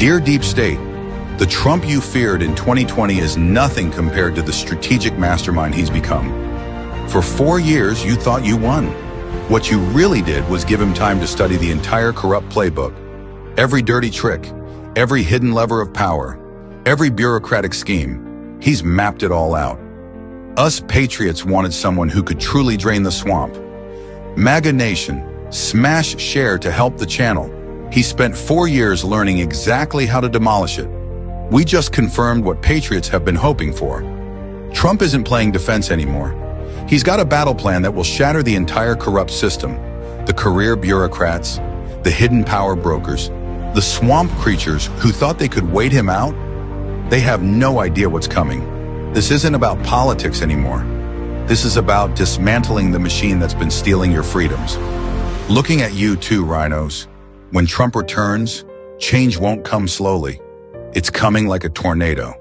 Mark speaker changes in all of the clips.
Speaker 1: Dear Deep State, the Trump you feared in 2020 is nothing compared to the strategic mastermind he's become. For 4 years, you thought you won. What you really did was give him time to study the entire corrupt playbook. Every dirty trick, every hidden lever of power, every bureaucratic scheme. He's mapped it all out. Us patriots wanted someone who could truly drain the swamp. MAGA Nation, smash share to help the channel. He spent 4 years learning exactly how to demolish it. We just confirmed what patriots have been hoping for. Trump isn't playing defense anymore. He's got a battle plan that will shatter the entire corrupt system. The career bureaucrats, the hidden power brokers, the swamp creatures who thought they could wait him out, they have no idea what's coming. This isn't about politics anymore. This is about dismantling the machine that's been stealing your freedoms. Looking at you too, rhinos. When Trump returns, change won't come slowly. It's coming like a tornado.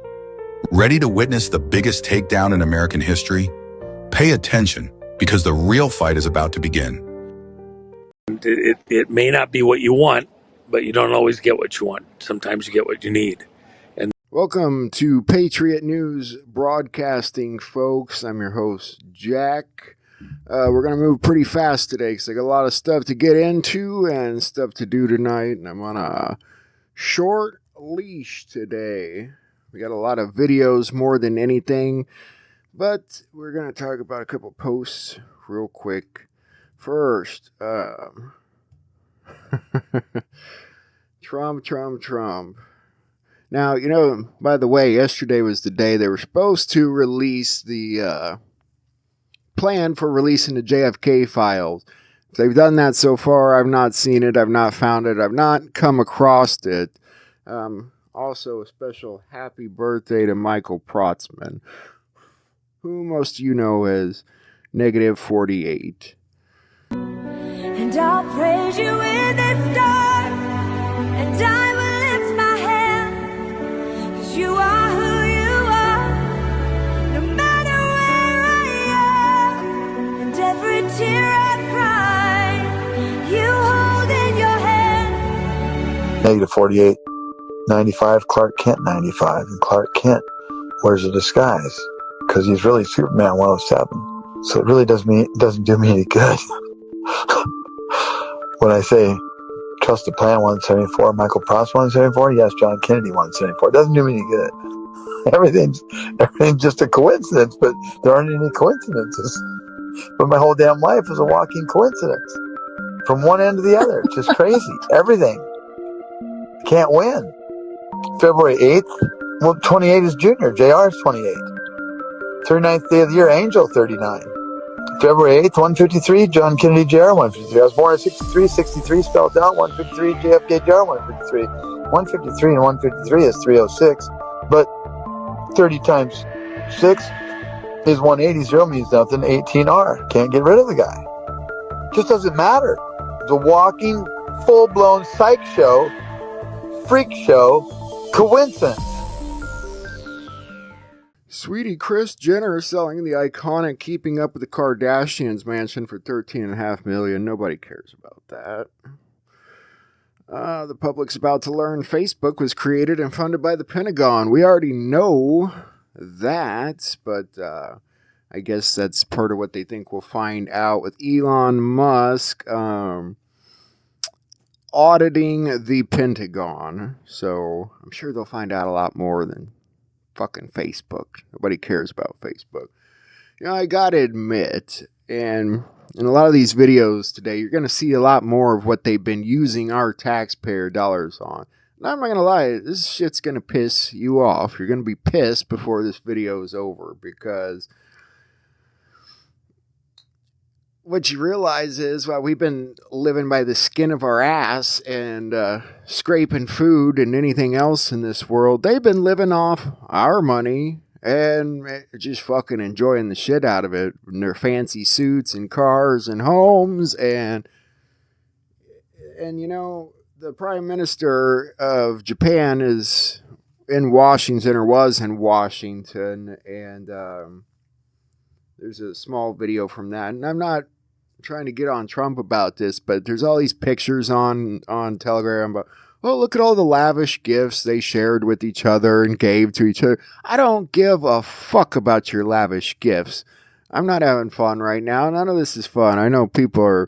Speaker 1: Ready to witness the biggest takedown in American history? Pay attention, because the real fight is about to begin.
Speaker 2: It may not be what you want, but you don't always get what you want. Sometimes you get what you need.
Speaker 3: Welcome to Patriot News Broadcasting, folks. I'm your host, Jack. We're going to move pretty fast today because I got a lot of stuff to get into and stuff to do tonight. And I'm on a short leash today. We got a lot of videos more than anything. But we're going to talk about a couple posts real quick. First, Trump. Now, you know, by the way, yesterday was the day they were supposed to release the plan for releasing the JFK files. If they've done that so far, I've not seen it, I've not found it, I've not come across it. Also, a special happy birthday to Michael Protzman, who most of you know as Negative 48.
Speaker 4: And I'll praise you in this dark, and I will lift my hand, 'cause you are who you are, no matter where I am, and every tear I've cried, you hold in your hand.
Speaker 5: Negative 48, 95, Clark Kent 95, and Clark Kent wears a disguise, because he's really Superman 107, so it really doesn't do me any good. When I say trust the plan 174, Michael Pross 174, yes, John Kennedy 174, it doesn't do me any good. Everything's just a coincidence, but there aren't any coincidences. But my whole damn life is a walking coincidence. From one end to the other, it's just crazy. Everything. Can't win. February 8th, well, 28 is Junior, JR is 28. 39th day of the year, Angel 39. February 8th, 153, John Kennedy Jr., 153. I was born at 63 spelled out, 153, JFK Jr., 153. 153 and 153 is 306, but 30 times 6 is 180, 0 means nothing, 18R. Can't get rid of the guy. Just doesn't matter. It's a walking, full-blown psych show, freak show, coincidence.
Speaker 3: Sweetie Kris Jenner selling the iconic Keeping Up with the Kardashians mansion for $13.5 million. Nobody cares about that. The public's about to learn Facebook was created and funded by the Pentagon. We already know that, but I guess that's part of what they think we'll find out with Elon Musk auditing the Pentagon. So I'm sure they'll find out a lot more than fucking Facebook. Nobody cares about Facebook. You know, I gotta admit, and in a lot of these videos today, you're gonna see a lot more of what they've been using our taxpayer dollars on. And I'm not gonna lie, this shit's gonna piss you off. You're gonna be pissed before this video is over, because what you realize is, well, we've been living by the skin of our ass and scraping food and anything else in this world. They've been living off our money and just fucking enjoying the shit out of it in their fancy suits and cars and homes. And you know, the Prime Minister of Japan is in Washington, or was in Washington, and there's a small video from that. And I'm not trying to get on Trump about this, but there's all these pictures on Telegram about, Oh, look at all the lavish gifts they shared with each other and gave to each other. I don't give a fuck about your lavish gifts. I'm not having fun right now. None of this is fun. I know people are,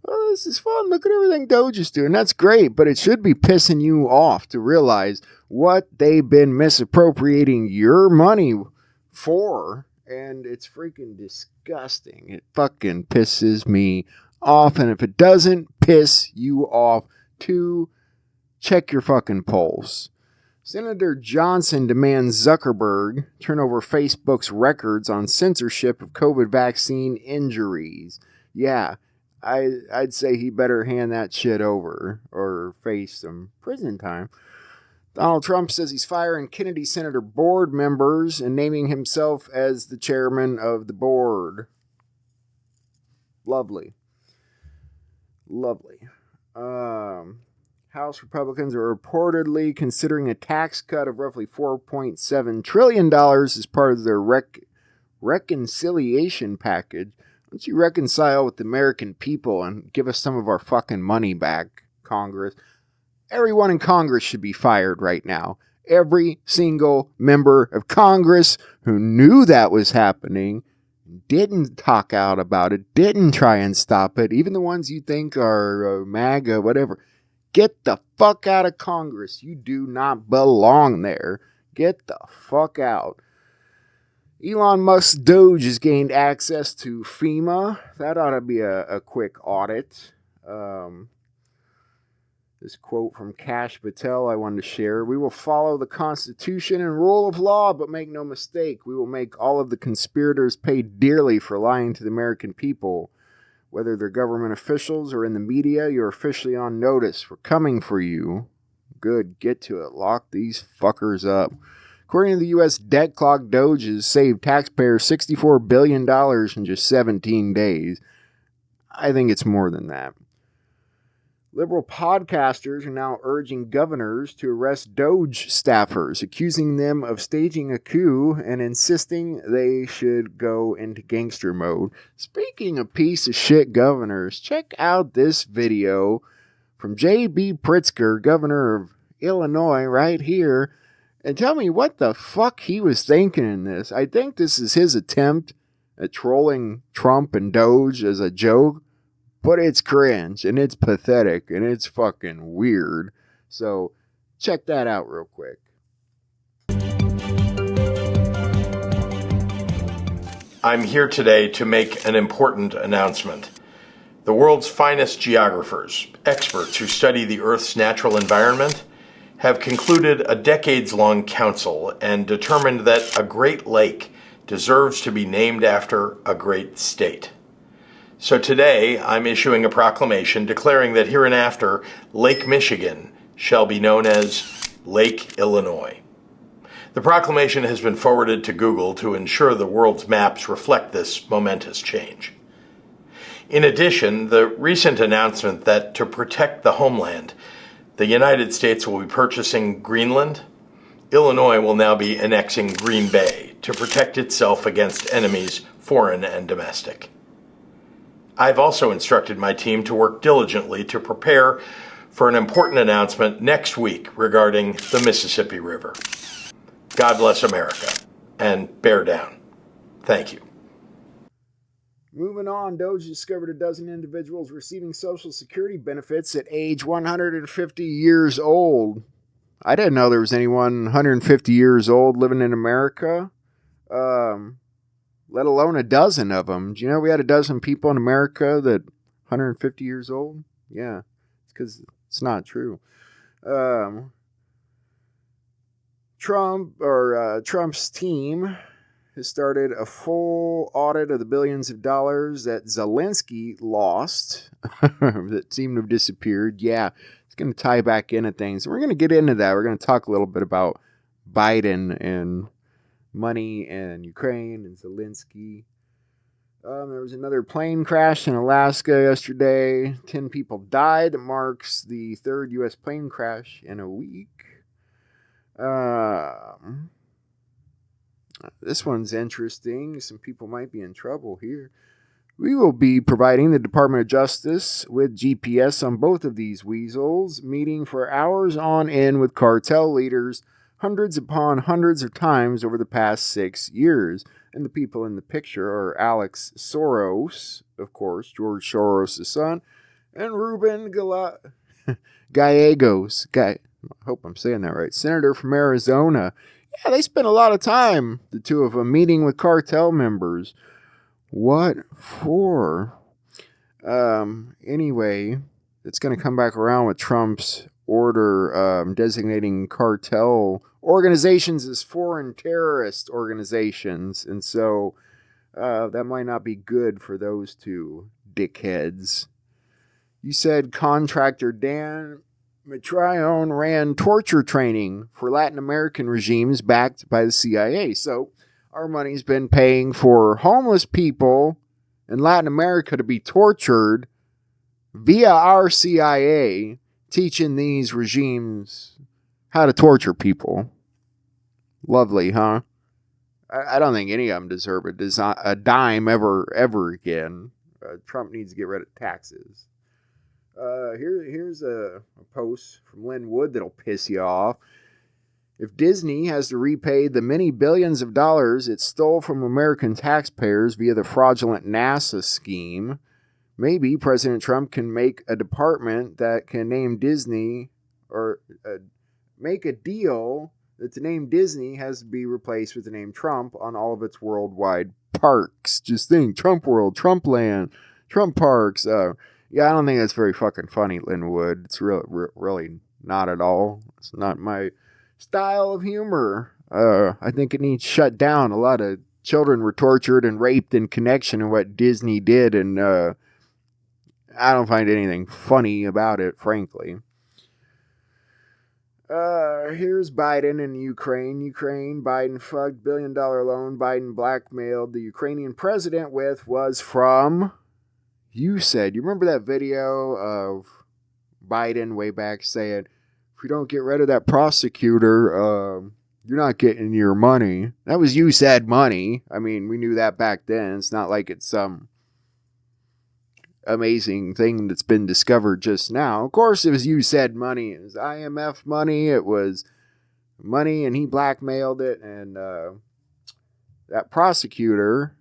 Speaker 3: oh, this is fun. Look at everything Doge is doing. That's great, but it should be pissing you off to realize what they've been misappropriating your money for. And it's freaking disgusting. It fucking pisses me off. And if it doesn't piss you off too, check your fucking pulse. Senator Johnson demands Zuckerberg turn over Facebook's records on censorship of COVID vaccine injuries. Yeah, I'd say he better hand that shit over or face some prison time. Donald Trump says he's firing Kennedy Center board members and naming himself as the chairman of the board. Lovely. House Republicans are reportedly considering a tax cut of roughly $4.7 trillion as part of their reconciliation package. Why don't you reconcile with the American people and give us some of our fucking money back, Congress? Everyone in Congress should be fired right now. Every single member of Congress who knew that was happening, didn't talk out about it, didn't try and stop it, even the ones you think are MAGA, whatever. Get the fuck out of Congress. You do not belong there. Get the fuck out. Elon Musk's Doge has gained access to FEMA. That ought to be a quick audit. This quote from Kash Patel I wanted to share. We will follow the Constitution and rule of law, but make no mistake, we will make all of the conspirators pay dearly for lying to the American people. Whether they're government officials or in the media, you're officially on notice. We're coming for you. Good, get to it. Lock these fuckers up. According to the U.S. debt clock, Doge has saved taxpayers $64 billion in just 17 days. I think it's more than that. Liberal podcasters are now urging governors to arrest Doge staffers, accusing them of staging a coup and insisting they should go into gangster mode. Speaking of piece of shit governors, check out this video from J.B. Pritzker, governor of Illinois, right here, and tell me what the fuck he was thinking in this. I think this is his attempt at trolling Trump and Doge as a joke. But it's cringe, and it's pathetic, and it's fucking weird. So, check that out real quick.
Speaker 6: I'm here today to make an important announcement. The world's finest geographers, experts who study the Earth's natural environment, have concluded a decades-long council and determined that a Great Lake deserves to be named after a great state. So today, I'm issuing a proclamation declaring that hereinafter, Lake Michigan shall be known as Lake Illinois. The proclamation has been forwarded to Google to ensure the world's maps reflect this momentous change. In addition, the recent announcement that to protect the homeland, the United States will be purchasing Greenland, Illinois will now be annexing Green Bay to protect itself against enemies, foreign and domestic. I've also instructed my team to work diligently to prepare for an important announcement next week regarding the Mississippi River. God bless America, and bear down. Thank you.
Speaker 3: Moving on, Doge discovered a dozen individuals receiving Social Security benefits at age 150 years old. I didn't know there was anyone 150 years old living in America. Let alone a dozen of them. Do you know we had a dozen people in America that 150 years old? Yeah, it's because it's not true. Trump's team has started a full audit of the billions of dollars that Zelensky lost that seem to have disappeared. Yeah, it's going to tie back into things. We're going to get into that. We're going to talk a little bit about Biden and money and Ukraine and Zelensky. There was another plane crash in Alaska yesterday. 10 people died. It marks the third U.S. plane crash in a week. This one's interesting. Some people might be in trouble here. We will be providing the Department of Justice with GPS on both of these weasels, meeting for hours on end with cartel leaders hundreds upon hundreds of times over the past 6 years. And the people in the picture are Alex Soros, of course, George Soros' son, and Ruben Gallegos. I hope I'm saying that right. Senator from Arizona. Yeah, they spent a lot of time, the two of them, meeting with cartel members. What for? Anyway, it's going to come back around with Trump's order designating cartel organizations as foreign terrorist organizations. And so that might not be good for those two dickheads. You said contractor Dan Mitrione ran torture training for Latin American regimes backed by the CIA. So our money's been paying for homeless people in Latin America to be tortured via our CIA, teaching these regimes how to torture people. Lovely, huh? I don't think any of them deserve a dime ever again. Trump needs to get rid of taxes. Here's a post from Lynn Wood that'll piss you off. If Disney has to repay the many billions of dollars it stole from American taxpayers via the fraudulent NASA scheme, maybe President Trump can make a department that can name Disney, or make a deal that the name Disney has to be replaced with the name Trump on all of its worldwide parks. Just think, Trump World, Trump Land, Trump Parks. Yeah, I don't think that's very fucking funny, Lynn Wood. It's really not at all. It's not my style of humor. I think it needs shut down. A lot of children were tortured and raped in connection to what Disney did, and I don't find anything funny about it, frankly. Here's Biden in Ukraine. Biden fucked $1 billion loan Biden blackmailed the Ukrainian president with was from, you remember that video of Biden way back saying, if you don't get rid of that prosecutor, you're not getting your money. That was you said money. I mean, we knew that back then. It's not like it's some amazing thing that's been discovered just now. Of course, it was you said money. It was IMF money. It was money, and he blackmailed it. And that prosecutor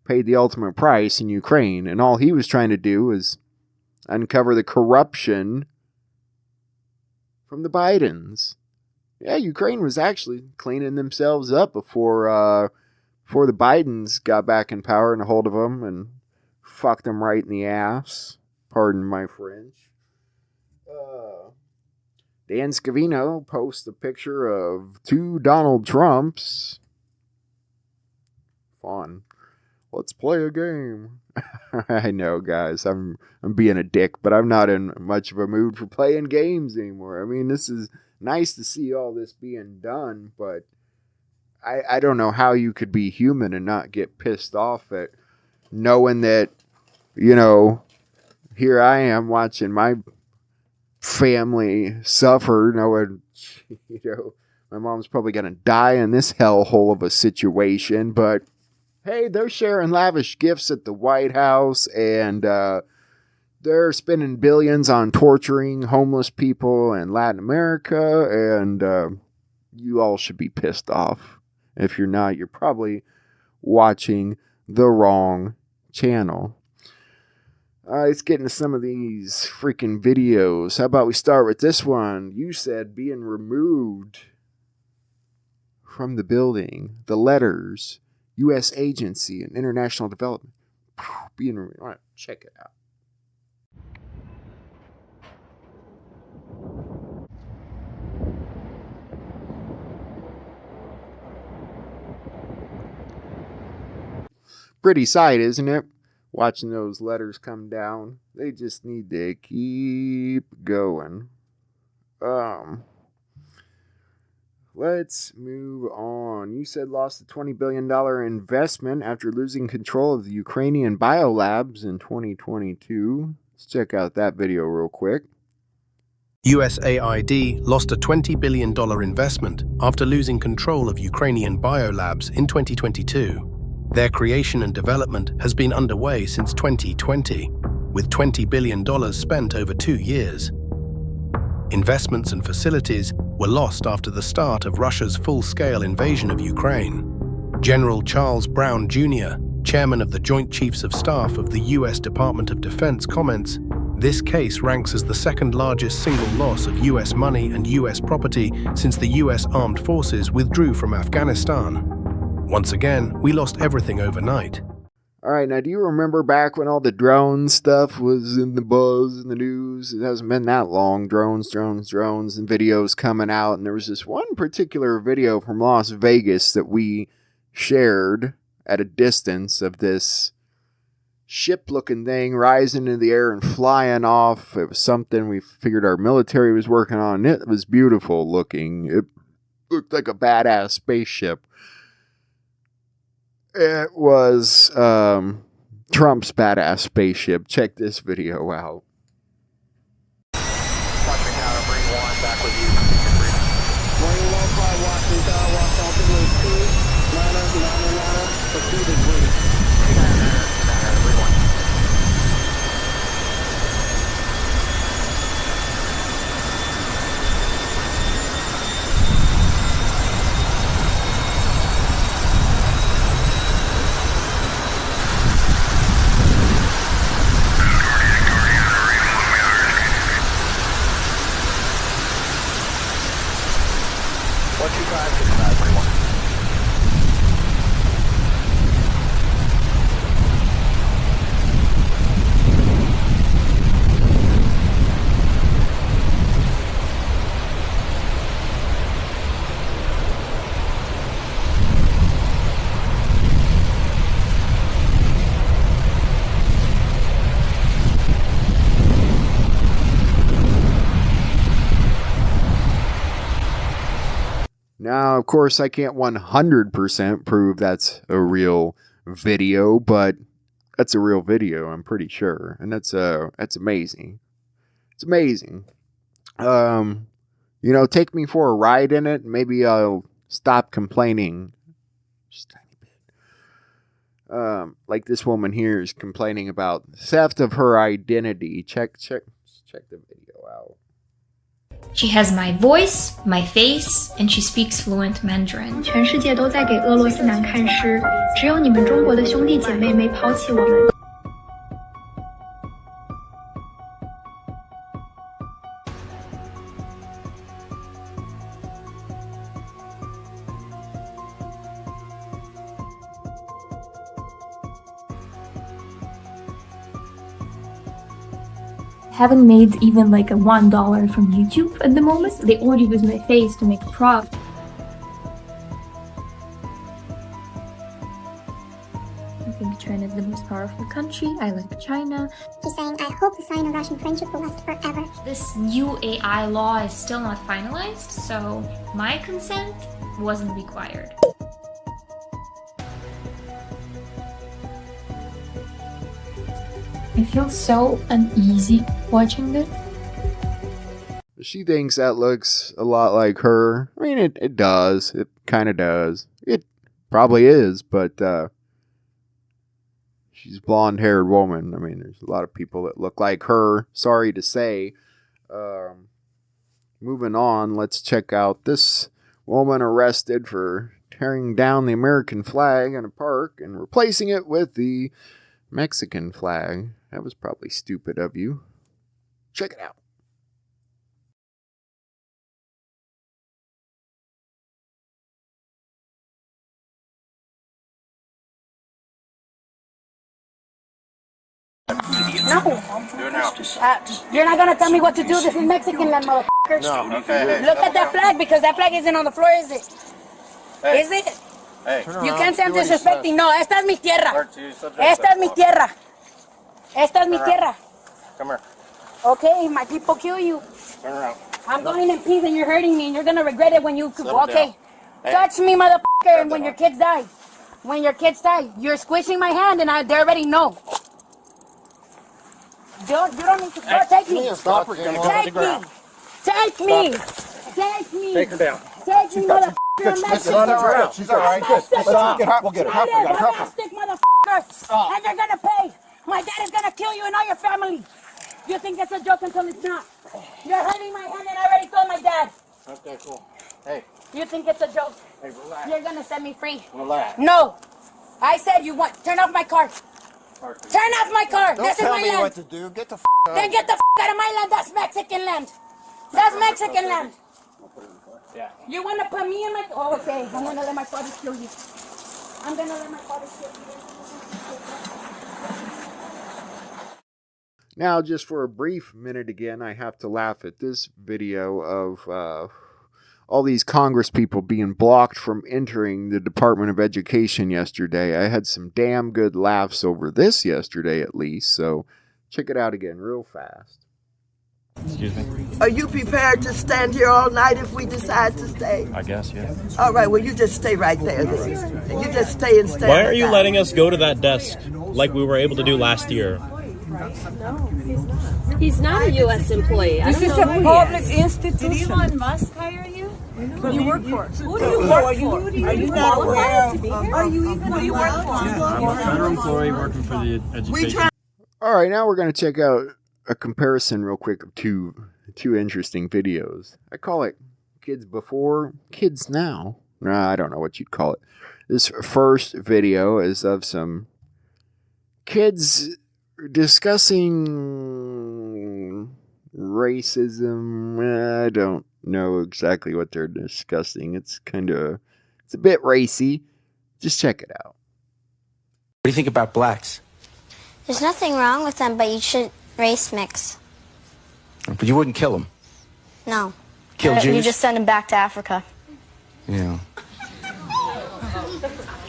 Speaker 3: paid the ultimate price in Ukraine. And all he was trying to do was uncover the corruption from the Bidens. Yeah, Ukraine was actually cleaning themselves up before the Bidens got back in power and a hold of them and fucked them right in the ass. Pardon my French. Dan Scavino posts a picture of 2 Donald Trumps. Fun. Let's play a game. I know, guys. I'm being a dick, but I'm not in much of a mood for playing games anymore. I mean, this is nice to see all this being done, but I don't know how you could be human and not get pissed off at knowing that, here I am watching my family suffer, knowing, my mom's probably going to die in this hellhole of a situation, but hey, they're sharing lavish gifts at the White House, and they're spending billions on torturing homeless people in Latin America, and you all should be pissed off. If you're not, you're probably watching the wrong channel. Let's get into some of these freaking videos. How about we start with this one? You said being removed from the building. The letters. U.S. Agency and International Development. Being removed. All right, check it out. Pretty sight, isn't it? Watching those letters come down. They just need to keep going. Let's move on. You said lost a $20 billion investment after losing control of the Ukrainian biolabs in 2022. Let's check out that video real quick.
Speaker 7: USAID lost a $20 billion investment after losing control of Ukrainian biolabs in 2022. Their creation and development has been underway since 2020, with $20 billion spent over 2 years. Investments and facilities were lost after the start of Russia's full-scale invasion of Ukraine. General Charles Brown Jr., chairman of the Joint Chiefs of Staff of the U.S. Department of Defense, comments, "This case ranks as the second largest single loss of U.S. money and U.S. property since the U.S. armed forces withdrew from Afghanistan. Once again, we lost everything overnight."
Speaker 3: All right, now do you remember back when all the drone stuff was in the buzz in the news? It hasn't been that long. Drones, and videos coming out. And there was this one particular video from Las Vegas that we shared at a distance of this ship-looking thing rising into the air and flying off. It was something we figured our military was working on. It was beautiful looking. It looked like a badass spaceship. It was Trump's badass spaceship. Check this video out.
Speaker 8: Watching out, bring one back with you. Bring 1-5, watching down, watch out to those 2, 9, proceed and wait. Bring one.
Speaker 3: Now, of course, I can't 100% prove that's a real video, but that's a real video, I'm pretty sure. And that's amazing. It's amazing. Take me for a ride in it, and maybe I'll stop complaining just a tiny bit. Like this woman here is complaining about theft of her identity. Check the video out.
Speaker 9: She has my voice, my face, and she speaks fluent Mandarin.
Speaker 10: 全世界都在给俄罗斯男看尸，只有你们中国的兄弟姐妹没抛弃我们。
Speaker 11: Haven't made even like a $1 from YouTube at the moment. They only use my face to make a profit. I think China is the most powerful country. I like China.
Speaker 12: Just saying, I hope the Sino-Russian friendship will last forever.
Speaker 9: This new AI law is still not finalized, so my consent wasn't required.
Speaker 11: I feel so uneasy watching this.
Speaker 3: She thinks that looks a lot like her. I mean, it does. It kind of does. It probably is, but she's a blonde-haired woman. I mean, there's a lot of people that look like her. Sorry to say. Moving on, let's check out this woman arrested for tearing down the American flag in a park and replacing it with the Mexican flag. That was probably stupid of you. Check it out.
Speaker 13: No.
Speaker 8: Do it now.
Speaker 13: You're not gonna tell me what to do. This is Mexican land, motherfucker.
Speaker 8: No, okay.
Speaker 13: Look at that flag, because that flag isn't on the floor, is it?
Speaker 8: Hey.
Speaker 13: Is it?
Speaker 8: Hey.
Speaker 13: You can't say I'm disrespecting. No, esta es mi tierra. Esta es mi tierra. Esta es mi tierra.
Speaker 8: Come here.
Speaker 13: Okay, my people kill you.
Speaker 8: Turn around.
Speaker 13: I'm going in peace and you're hurting me and you're gonna regret it when you... Okay.
Speaker 8: Hey.
Speaker 13: Touch me, motherfucker, and when your kids die. When your kids die. You're squishing my hand and they already know. You don't need to go. Take me.
Speaker 8: Stop her.
Speaker 13: Take me. Take me. Take me.
Speaker 8: Take her down.
Speaker 13: Take me, motherfucker.
Speaker 14: She's on the ground. She's all right. Good. Let's get her. We'll get her. Help her. Help her.
Speaker 13: Stick, motherfucker. And you're gonna pay. My dad is gonna kill you and all your family. You think it's a joke until it's not. You're hurting my hand and I already told my dad.
Speaker 14: Okay, cool. Hey.
Speaker 13: You think it's a joke?
Speaker 14: Hey, relax.
Speaker 13: You're gonna set me free.
Speaker 14: Relax.
Speaker 13: No. I said you want. Turn off my car. Turn off my car.
Speaker 14: Don't
Speaker 13: this is
Speaker 14: tell
Speaker 13: my
Speaker 14: me
Speaker 13: land.
Speaker 14: what to do. Get the f out.
Speaker 13: Then get the f out of my land. That's Mexican land. That's Mexican land.
Speaker 14: Yeah.
Speaker 13: You want to put me in my... Oh, okay. I'm going to let my father kill you. I'm going to let my father kill you.
Speaker 3: Now, just for a brief minute again, I have to laugh at this video of all these Congress people being blocked from entering the Department of Education yesterday. I had some damn good laughs over this yesterday, at least, so check it out again real fast.
Speaker 15: Excuse me?
Speaker 16: Are you prepared to stand here all night if we decide to stay?
Speaker 15: I guess, yeah.
Speaker 16: All right, well, you just stay right there then. You just stay and stand.
Speaker 15: Why aren't you letting us go to that desk like we were able to do last year?
Speaker 17: No, he's not. He's not a U.S. employee.
Speaker 16: This is a public institution.
Speaker 17: Did Elon Musk hire you? Who do you work for? Who do you
Speaker 16: work
Speaker 17: for?
Speaker 16: Are you not aware of...
Speaker 17: Are you even
Speaker 16: Who do you work for?
Speaker 15: I'm a federal employee working for the education.
Speaker 3: All right, now we're going to check out a comparison real quick of two interesting videos. I call it Kids Before, Kids Now. I don't know what you'd call it. This first video is of some kids discussing racism. I don't know exactly what they're discussing. It's a bit racy. Just check it out.
Speaker 18: What do you think about blacks?
Speaker 12: There's nothing wrong with them, but you should race mix.
Speaker 18: But you wouldn't kill them.
Speaker 12: No.
Speaker 18: Kill Jews?
Speaker 19: You just send him back to Africa.
Speaker 18: Yeah.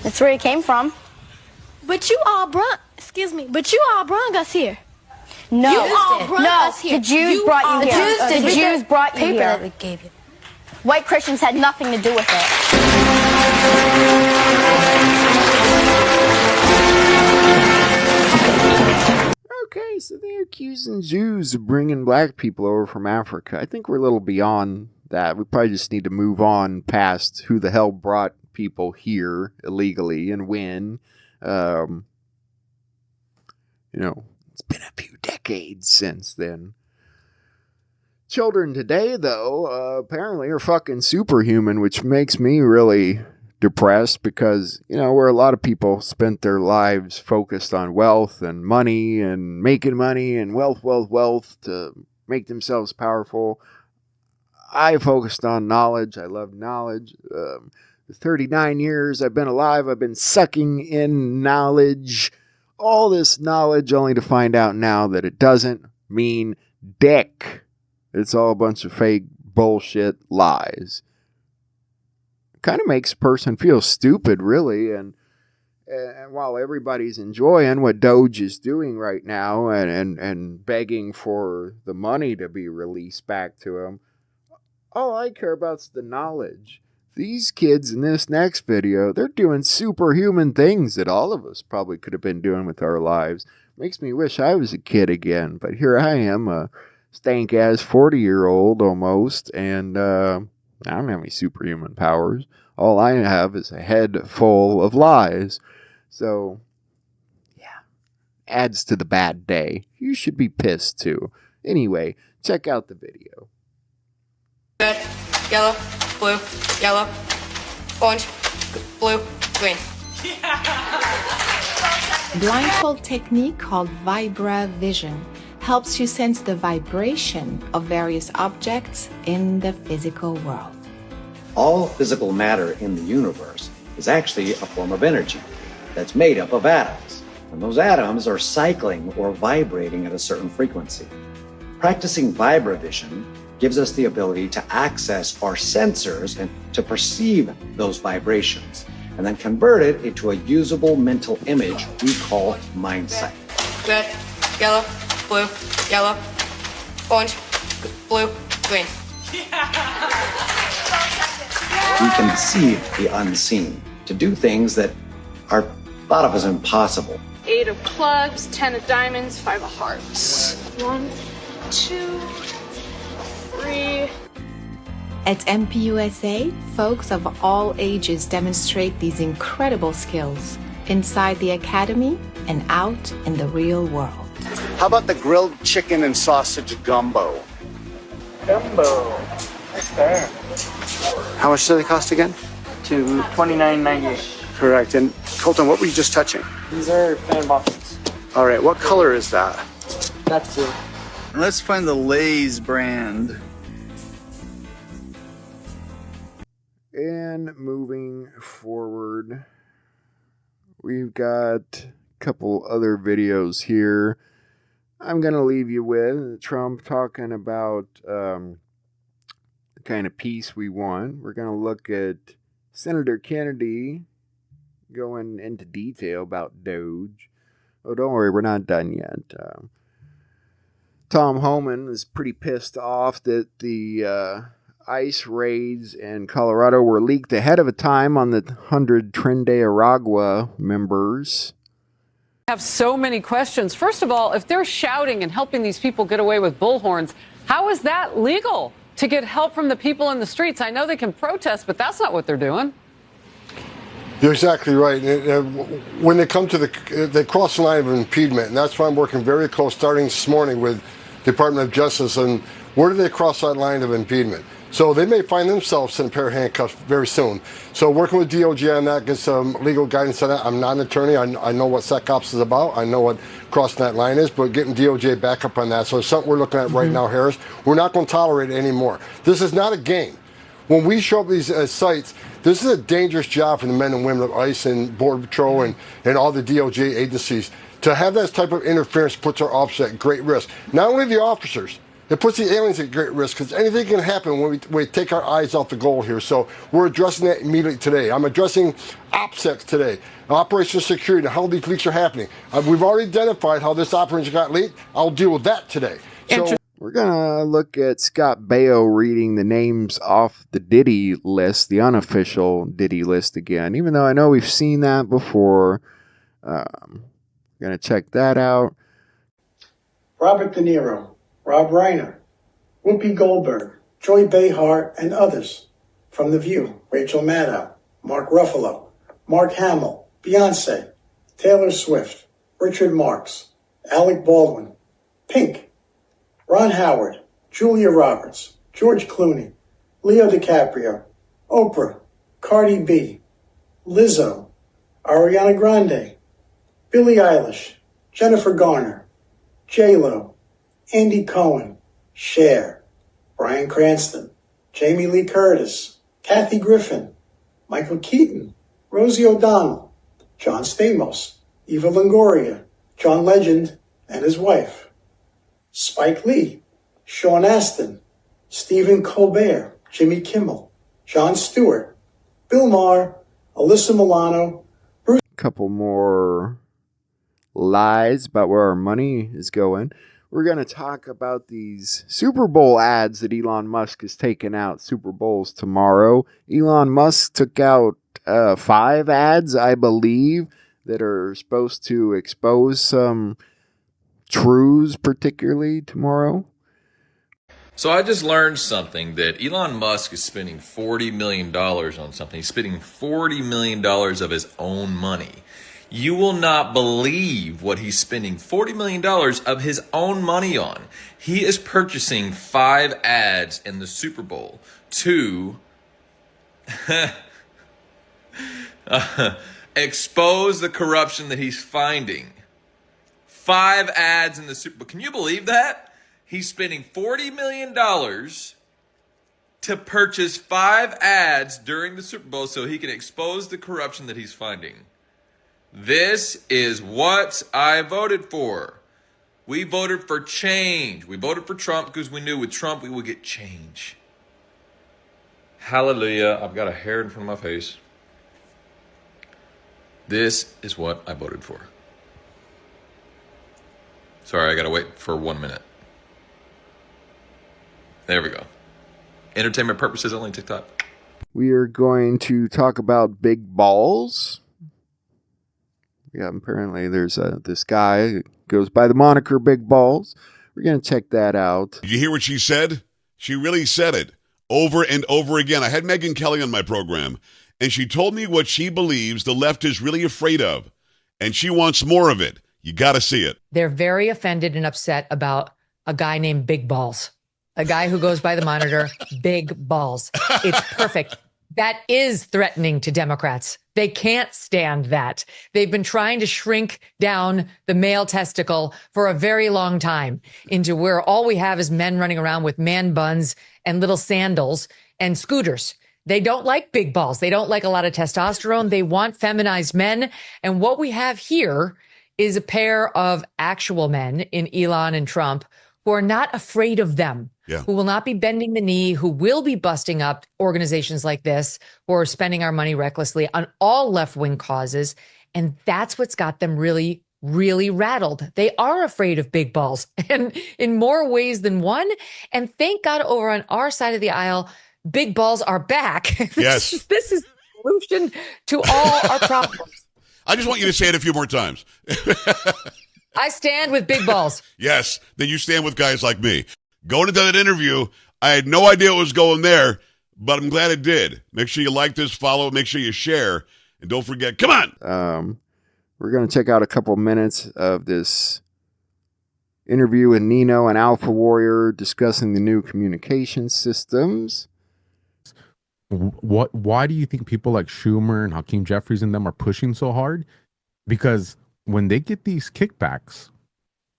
Speaker 19: That's where he came from.
Speaker 20: But you all brought us here.
Speaker 19: No,
Speaker 20: you all brought us here.
Speaker 19: The Jews brought you here. The Jews brought you here.
Speaker 20: That we gave you.
Speaker 19: White Christians had nothing to do with it.
Speaker 3: Okay, so they're accusing Jews of bringing black people over from Africa. I think we're a little beyond that. We probably just need to move on past who the hell brought people here illegally and when. It's been a few decades since then. Children today, though, apparently are fucking superhuman, which makes me really depressed because, where a lot of people spent their lives focused on wealth and money and making money and wealth to make themselves powerful. I focused on knowledge. I love knowledge. The 39 years I've been alive, I've been sucking in knowledge. All this knowledge only to find out now that it doesn't mean dick. It's all a bunch of fake bullshit lies. Kind of makes a person feel stupid, really. And while everybody's enjoying what Doge is doing right now and begging for the money to be released back to him, all I care about is the knowledge. These kids in this next video, they're doing superhuman things that all of us probably could have been doing with our lives. Makes me wish I was a kid again, but here I am, a stank-ass 40-year-old almost, and I don't have any superhuman powers. All I have is a head full of lies. So, yeah, adds to the bad day. You should be pissed too. Anyway, check out the video.
Speaker 21: Red, yellow, blue, yellow, orange, blue, green.
Speaker 22: Blindfold technique called Vibra Vision helps you sense the vibration of various objects in the physical world.
Speaker 23: All physical matter in the universe is actually a form of energy that's made up of atoms. And those atoms are cycling or vibrating at a certain frequency. Practicing vibrovision gives us the ability to access our sensors and to perceive those vibrations, and then convert it into a usable mental image we call mindsight.
Speaker 21: Red, yellow, blue, yellow, orange, blue, green.
Speaker 23: We can perceive the unseen, to do things that are thought of as impossible.
Speaker 24: 8 of clubs, 10 of diamonds, 5 of hearts. 1, 2, 3.
Speaker 22: At MPUSA, folks of all ages demonstrate these incredible skills inside the academy and out in the real world.
Speaker 14: How about the grilled chicken and sausage gumbo?
Speaker 8: Gumbo. Okay.
Speaker 14: How much do they cost again?
Speaker 8: To $29.98.
Speaker 14: Correct. And Colton, what were you just touching?
Speaker 8: These are fan boxes.
Speaker 14: All right, what color is that?
Speaker 8: That's blue.
Speaker 1: Let's find the Lay's brand.
Speaker 3: And moving forward, we've got a couple other videos here. I'm going to leave you with Trump talking about the kind of peace we want. We're going to look at Senator Kennedy going into detail about Doge. Oh, don't worry, we're not done yet. Tom Homan is pretty pissed off that the ICE raids in Colorado were leaked ahead of a time on the 100 Tren de Aragua members.
Speaker 2: I have so many questions. First of all, if they're shouting and helping these people get away with bullhorns, how is that legal to get help from the people in the streets? I know they can protest, but that's not what they're doing.
Speaker 4: You're exactly right. When they come to they cross the line of impediment, and that's why I'm working very close, starting this morning with Department of Justice, and where do they cross that line of impediment? So they may find themselves in a pair of handcuffs very soon. So working with DOJ on that, get some legal guidance on that. I'm not an attorney. I know what SecOps is about. I know what crossing that line is, but getting DOJ back up on that. So it's something we're looking at right now, Harris. We're not going to tolerate it anymore. This is not a game. When we show up these sites, this is a dangerous job for the men and women of ICE and Border Patrol and all the DOJ agencies. To have that type of interference puts our officers at great risk. Not only the officers, it puts the aliens at great risk because anything can happen when we take our eyes off the goal here. So we're addressing that immediately today. I'm addressing OPSEC today, Operation Security, and how these leaks are happening. We've already identified how this operation got leaked. I'll deal with that today. So
Speaker 3: we're going to look at Scott Baio reading the names off the Diddy list, the unofficial Diddy list again, even though I know we've seen that before. We're going to check that out.
Speaker 5: Robert De Niro, Rob Reiner, Whoopi Goldberg, Joy Behar, and others. From The View, Rachel Maddow, Mark Ruffalo, Mark Hamill, Beyonce, Taylor Swift, Richard Marx, Alec Baldwin, Pink, Ron Howard, Julia Roberts, George Clooney, Leo DiCaprio, Oprah, Cardi B, Lizzo, Ariana Grande, Billie Eilish, Jennifer Garner, J-Lo, Andy Cohen, Cher, Bryan Cranston, Jamie Lee Curtis, Kathy Griffin, Michael Keaton, Rosie O'Donnell, John Stamos, Eva Longoria, John Legend and his wife, Spike Lee, Sean Astin, Stephen Colbert, Jimmy Kimmel, Jon Stewart, Bill Maher, Alyssa Milano, Bruce.
Speaker 3: Couple more lies about where our money is going. We're going to talk about these Super Bowl ads that Elon Musk is taking out. Super Bowls tomorrow. Elon Musk took out 5 ads, I believe, that are supposed to expose some truths, particularly tomorrow.
Speaker 25: So I just learned something, that Elon Musk is spending $40 million on something. He's spending $40 million of his own money. You will not believe what he's spending $40 million of his own money on. He is purchasing 5 ads in the Super Bowl to expose the corruption that he's finding. 5 ads in the Super Bowl. Can you believe that? He's spending $40 million to purchase 5 ads during the Super Bowl so he can expose the corruption that he's finding. This is what I voted for. We voted for change. We voted for Trump because we knew with Trump we would get change. Hallelujah. I've got a hair in front of my face. This is what I voted for. Sorry, I got to wait for 1 minute. There we go. Entertainment purposes only, TikTok.
Speaker 3: We are going to talk about big balls. Yeah, apparently there's this guy who goes by the moniker Big Balls. We're going to check that out.
Speaker 26: Did you hear what she said? She really said it.
Speaker 6: over and over again. I had Megyn Kelly on my program, and she told me what she believes the left is really afraid of, and she wants more of it. You got to see it.
Speaker 7: They're very offended and upset about a guy named Big Balls, a guy who goes by the monitor, Big Balls. It's perfect. That is threatening to Democrats. They can't stand that. They've been trying to shrink down the male testicle for a very long time into where all we have is men running around with man buns and little sandals and scooters. They don't like big balls. They don't like a lot of testosterone. They want feminized men. And what we have here is a pair of actual men in Elon and Trump who are not afraid of them, who will not be bending the knee, who will be busting up organizations like this, who are spending our money recklessly on all left-wing causes. And that's what's got them really, really rattled. They are afraid of big balls, and in more ways than one. And thank God over on our side of the aisle, big balls are back.
Speaker 6: Yes.
Speaker 7: This is the solution to all our problems.
Speaker 6: I just want you to say it a few more times.
Speaker 7: I stand with big balls.
Speaker 6: Yes, then you stand with guys like me. Going into that interview, I had no idea it was going there, but I'm glad it did. Make sure you like this, follow, make sure you share, and don't forget, come on!
Speaker 3: We're going to check out a couple minutes of this interview with Nino and Alpha Warrior discussing the new communication systems.
Speaker 9: Why do you think people like Schumer and Hakeem Jeffries and them are pushing so hard? Because when they get these kickbacks,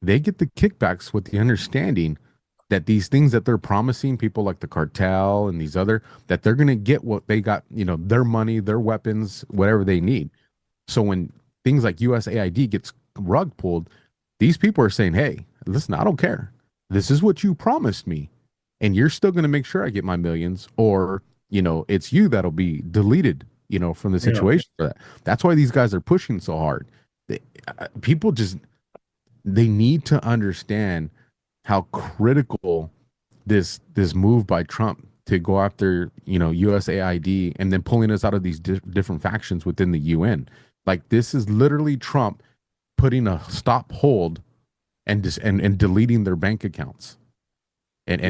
Speaker 9: they get the kickbacks with the understanding that these things that they're promising people like the cartel and these other, that they're going to get what they got, their money, their weapons, whatever they need. So when things like USAID gets rug pulled, these people are saying, hey, listen, I don't care. This is what you promised me. And you're still going to make sure I get my millions, or, it's you that'll be deleted, from the situation for that. That's why these guys are pushing so hard. People they need to understand how critical this move by Trump to go after, USAID and then pulling us out of these different factions within the UN. Like, this is literally Trump putting a stop hold and deleting their bank accounts. And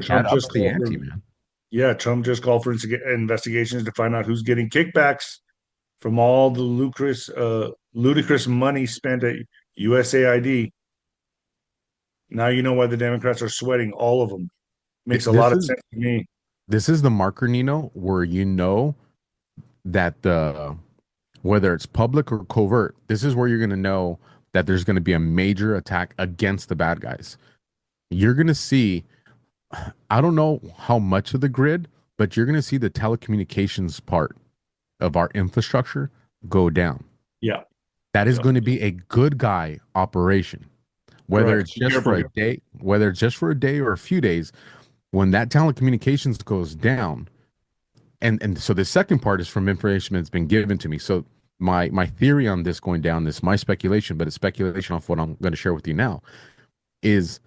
Speaker 10: Trump just
Speaker 9: the ante, man.
Speaker 10: Yeah, Trump just called for investigations to find out who's getting kickbacks from all the ludicrous money spent at USAID. Now you know why the Democrats are sweating all of them. Makes a lot of sense to me.
Speaker 9: This is the marker, Nino, where that whether it's public or covert, this is where you're going to know that there's going to be a major attack against the bad guys. You're going to see, I don't know how much of the grid, but you're going to see the telecommunications part of our infrastructure go down.
Speaker 10: Yeah.
Speaker 9: That is going to be a good guy operation. Whether it's just for a day, or a few days, when that telecommunications goes down, and so the second part is from information that's been given to me. So my theory on this going down, this my speculation, but it's speculation off what I'm going to share with you now, is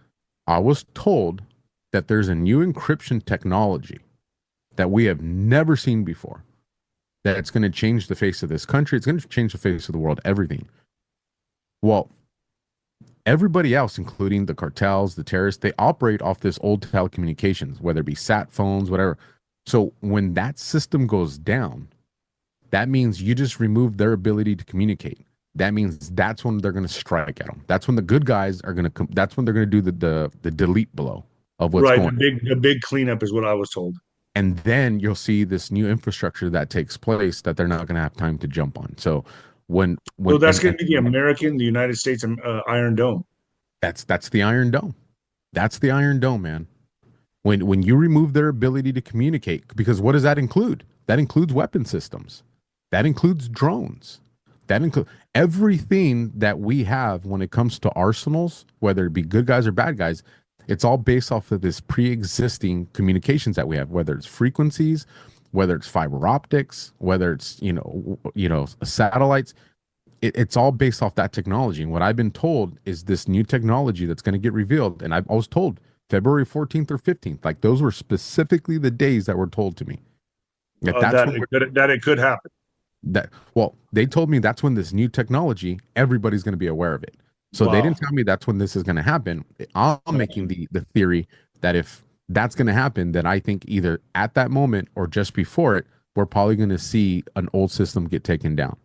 Speaker 9: I was told that there's a new encryption technology that we have never seen before, that it's going to change the face of this country. It's going to change the face of the world, everything. Well, everybody else, including the cartels, the terrorists, they operate off this old telecommunications, whether it be sat phones, whatever. So when that system goes down, that means you just remove their ability to communicate. That means that's when they're going to strike at them. That's when the good guys are going to that's when they're going to do the delete blow of what's going on.
Speaker 10: The big cleanup is what I was told.
Speaker 9: And then you'll see this new infrastructure that takes place that they're not going to have time to jump on. So so
Speaker 10: that's going to be the United States Iron Dome.
Speaker 9: That's the Iron Dome. That's the Iron Dome, man. When you remove their ability to communicate, because what does that include? That includes weapon systems. That includes drones. That includes everything that we have when it comes to arsenals, whether it be good guys or bad guys. It's all based off of this pre-existing communications that we have, whether it's frequencies, whether it's fiber optics, whether it's satellites. It's all based off that technology. And what I've been told is this new technology that's going to get revealed. And I was told February 14th or 15th. Like, those were specifically the days that were told to me.
Speaker 10: That it could happen.
Speaker 9: They told me that's when this new technology, everybody's going to be aware of it. So They didn't tell me that's when this is going to happen. I'm making the theory that if that's going to happen, then I think either at that moment or just before it, we're probably going to see an old system get taken down.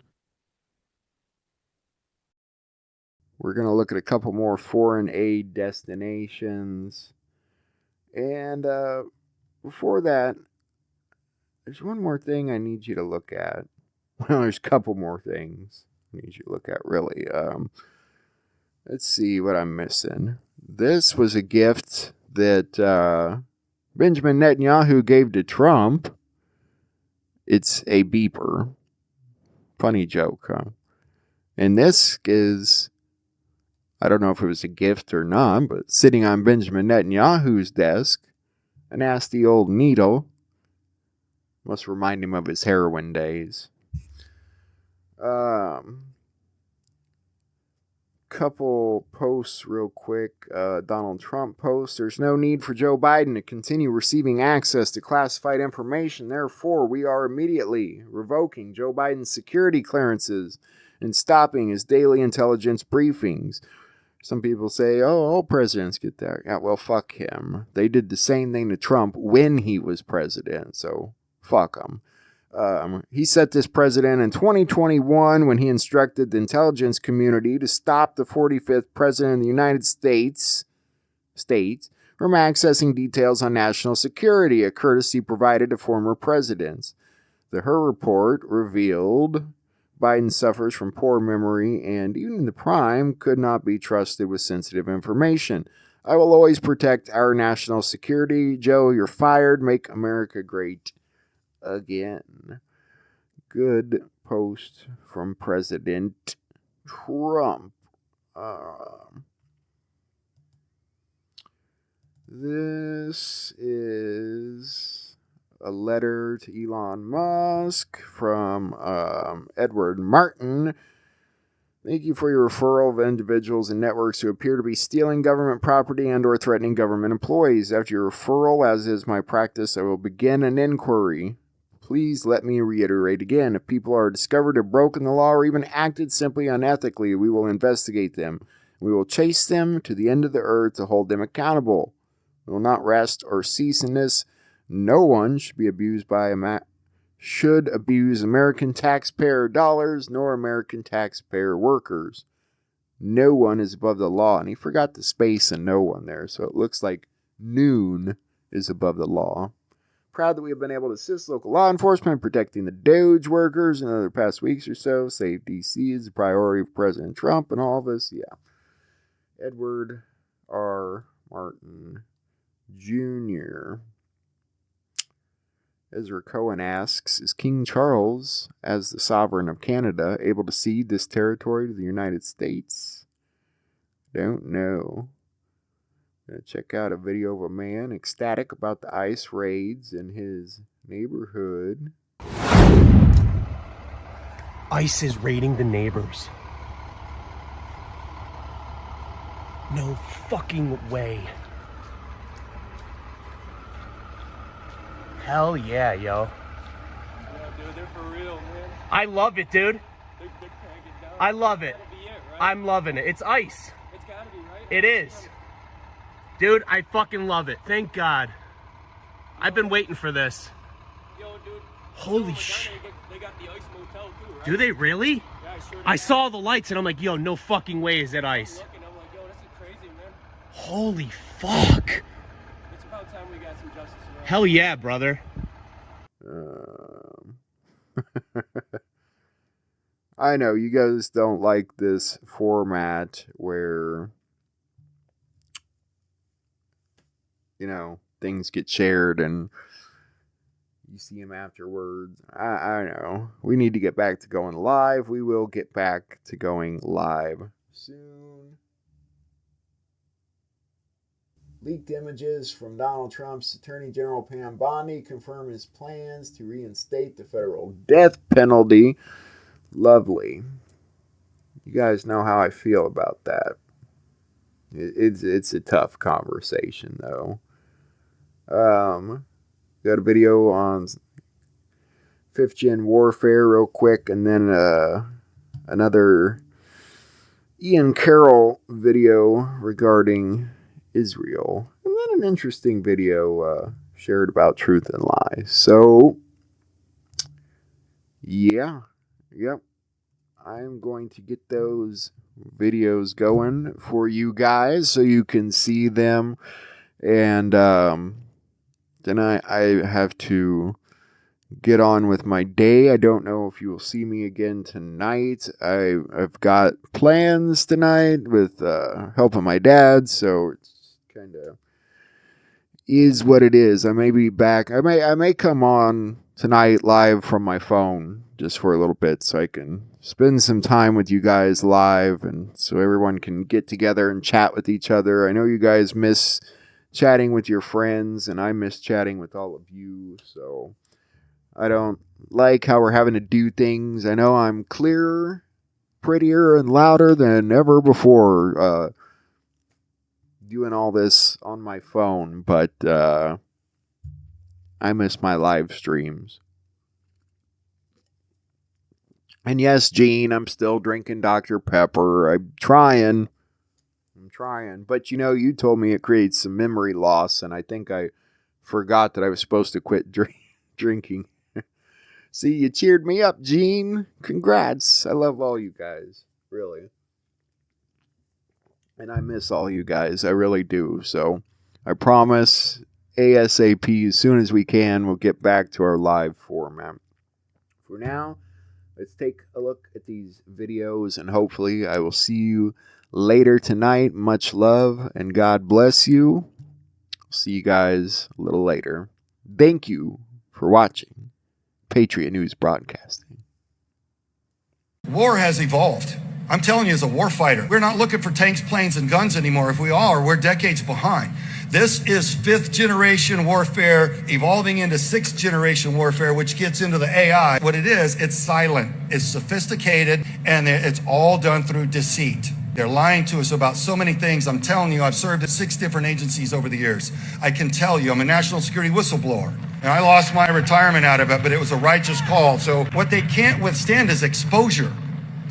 Speaker 3: We're going to look at a couple more foreign aid destinations. And before that, there's one more thing I need you to look at. Well, there's a couple more things I need you to look at, really. Let's see what I'm missing. This was a gift that Benjamin Netanyahu gave to Trump. It's a beeper. Funny joke, huh? And this is, I don't know if it was a gift or not, but sitting on Benjamin Netanyahu's desk, a nasty old needle. Must remind him of his heroin days. Couple posts real quick. Donald Trump posts, there's no need for Joe Biden to continue receiving access to classified information. Therefore, we are immediately revoking Joe Biden's security clearances and stopping his daily intelligence briefings. Some people say, oh, all presidents get that. Yeah, well, fuck him. They did the same thing to Trump when he was president, so fuck him. He set this precedent in 2021 when he instructed the intelligence community to stop the 45th president of the United States from accessing details on national security, a courtesy provided to former presidents. The Her report revealed Biden suffers from poor memory and even the prime could not be trusted with sensitive information. I will always protect our national security. Joe, you're fired. Make America great again. Good post from President Trump. This is a letter to Elon Musk from Edward Martin. Thank you for your referral of individuals and networks who appear to be stealing government property and or threatening government employees. After your referral, as is my practice, I will begin an inquiry. Please let me reiterate again, if people are discovered to have broken the law or even acted simply unethically, we will investigate them. We will chase them to the end of the earth to hold them accountable. We will not rest or cease in this. No one should abuse American taxpayer dollars nor American taxpayer workers. No one is above the law. And he forgot the space and no one there, so it looks like noon is above the law. Proud that we have been able to assist local law enforcement in protecting the Doge workers in the past weeks or so. Save DC is a priority for President Trump and all of us. Yeah. Edward R. Martin Jr. Ezra Cohen asks, is King Charles, as the sovereign of Canada, able to cede this territory to the United States? Don't know. Gonna check out a video of a man ecstatic about the ICE raids in his neighborhood.
Speaker 11: ICE is raiding the neighbors. No fucking way. Hell yeah, yo.
Speaker 13: Yeah, dude, they're for real, man.
Speaker 11: I love it, dude.
Speaker 13: They're cranking down.
Speaker 11: I love it.
Speaker 13: That's gotta be it, right?
Speaker 11: I'm loving it. It's ICE.
Speaker 13: It's gotta be, right?
Speaker 11: It is. Dude, I fucking love it. Thank God. I've been waiting for this.
Speaker 13: Yo, dude.
Speaker 11: Holy shit.
Speaker 13: They got the ICE motel too, right?
Speaker 11: Do they really?
Speaker 13: Yeah, I sure do.
Speaker 11: I saw the lights and I'm like, yo, no fucking way is it ICE.
Speaker 13: I'm like, yo, this is crazy, man.
Speaker 11: Holy fuck.
Speaker 13: It's about time we got some justice around.
Speaker 11: Hell yeah, brother.
Speaker 3: I know you guys don't like this format where, you know, things get shared and you see them afterwards. I know. We need to get back to going live. We will get back to going live soon. Leaked images from Donald Trump's Attorney General Pam Bondi confirm his plans to reinstate the federal death penalty. Lovely. You guys know how I feel about that. It's a tough conversation, though. Got a video on 5th Gen warfare real quick, and then another Ian Carroll video regarding Israel, and then an interesting video shared about truth and lies. So, yeah. Yep. I'm going to get those videos going for you guys so you can see them. And then I have to get on with my day. I don't know if you will see me again tonight. I've got plans tonight with helping my dad, so it's kind of is what it is. I may be back. I may come on tonight live from my phone just for a little bit so I can spend some time with you guys live and so everyone can get together and chat with each other. I know you guys miss chatting with your friends and I miss chatting with all of you, so I don't like how we're having to do things. I know I'm clearer, prettier, and louder than ever before doing all this on my phone, but I miss my live streams. And yes, Gene, I'm still drinking Dr. Pepper. I'm trying. But you told me it creates some memory loss, and I think I forgot that I was supposed to quit drinking. See, you cheered me up, Gene. Congrats. I love all you guys. Really. And I miss all you guys. I really do. So I promise ASAP, as soon as we can, we'll get back to our live format. For now, let's take a look at these videos, and hopefully I will see you later tonight. Much love, and God bless you. See you guys a little later. Thank you for watching Patriot News Broadcasting.
Speaker 14: War has evolved. I'm telling you, as a warfighter, we're not looking for tanks, planes, and guns anymore. If we are, we're decades behind. This is 5th generation warfare evolving into 6th generation warfare, which gets into the AI. What it is, it's silent, it's sophisticated, and it's all done through deceit. They're lying to us about so many things. I'm telling you, I've served at 6 different agencies over the years. I can tell you, I'm a national security whistleblower. And I lost my retirement out of it, but it was a righteous call. So what they can't withstand is exposure.